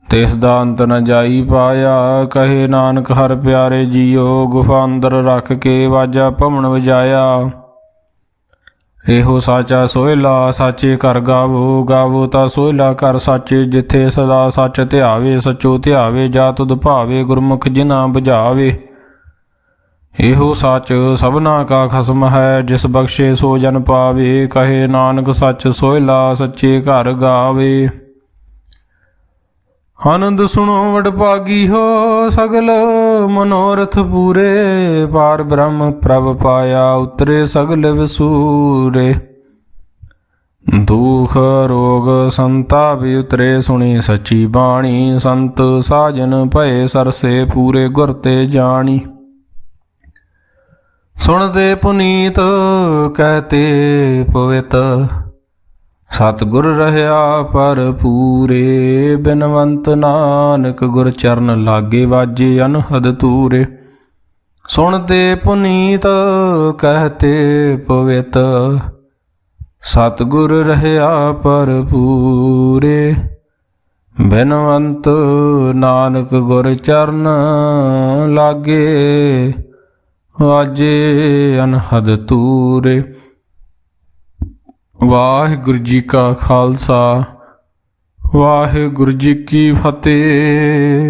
ਤਿਸ ਦਾ ਅੰਤ ਨ ਜਾਈ ਪਾਇਆ। ਕਹੇ ਨਾਨਕ ਹਰ ਪਿਆਰੇ ਜੀਉ, ਗੁਫਾ ਅੰਦਰ ਰੱਖ ਕੇ ਵਾਜਾ ਭਵਨ ਵਜਾਇਆ। ਇਹੋ ਸਾਚਾ ਸੋਹਿਲਾ ਸਾਚੇ ਘਰ ਗਾਵੋ, ਗਾਵੋ ਤਾਂ ਸੋਹਿਲਾ ਘਰ ਸਾਚੇ। ਜਿੱਥੇ ਸਦਾ ਸੱਚ ਧਿਆਵੇ, ਸਚੋ ਧਿਆਵੇ। ਜਾ ਤੁਧ ਭਾਵੇ ਗੁਰਮੁਖ ਜਿਨਾ ਬੁਝਾਵੇ। ਇਹੋ ਸੱਚ ਸਭਨਾ ਕਾ ਖਸਮ ਹੈ, ਜਿਸ ਬਖਸ਼ੇ ਸੋ ਜਨ ਪਾਵੇ। ਕਹੇ ਨਾਨਕ ਸੱਚ ਸੋਹਿਲਾ ਸੱਚੇ ਘਰ ਗਾਵੇ। ਆਨੰਦ ਸੁਣੋ ਵਡਭਾਗੀ ਹੋ, ਸਗਲ ਮਨੋਰਥ ਪੂਰੇ। ਪਾਰ ਬ੍ਰਹਮ ਪ੍ਰਭ ਪਾਇਆ, ਉਤਰੇ ਸਗਲ ਵਿਸੂਰੇ। ਦੁਖ ਰੋਗ ਸੰਤਾਪ ਉਤਰੇ, ਸੁਣੀ ਸੱਚੀ ਬਾਣੀ। ਸੰਤ ਸਾਜਨ ਭਏ ਸਰਸੇ, ਪੂਰੇ ਗੁਰ ਤੇ ਜਾਣੀ। ਸੁਣਦੇ ਪੁਨੀਤ ਕਹਤੇ ਪਵਿੱਤ, ਸਤਿਗੁਰ ਰਹਿਆ ਪਰ ਪੂਰੇ। ਬਿਨਵੰਤ ਨਾਨਕ ਗੁਰ ਚਰਨ ਲਾਗੇ, ਵਾਜੇ ਅਨਹਦ ਤੂਰੇ। ਸੁਣਦੇ ਪੁਨੀਤ ਕਹਤੇ ਪਵਿੱਤ, ਸਤਿਗੁਰ ਰਹਿਆ ਪਰ ਪੂਰੇ। ਬਿਨਵੰਤ ਨਾਨਕ ਗੁਰ ਚਰਨ ਲਾਗੇ, ਵਾਜੇ ਅਨਹਦ ਤੂਰੇ। ਵਾਹਿਗੁਰੂ ਜੀ ਕਾ ਖਾਲਸਾ, ਵਾਹਿਗੁਰੂ ਜੀ ਕੀ ਫਤਿਹ।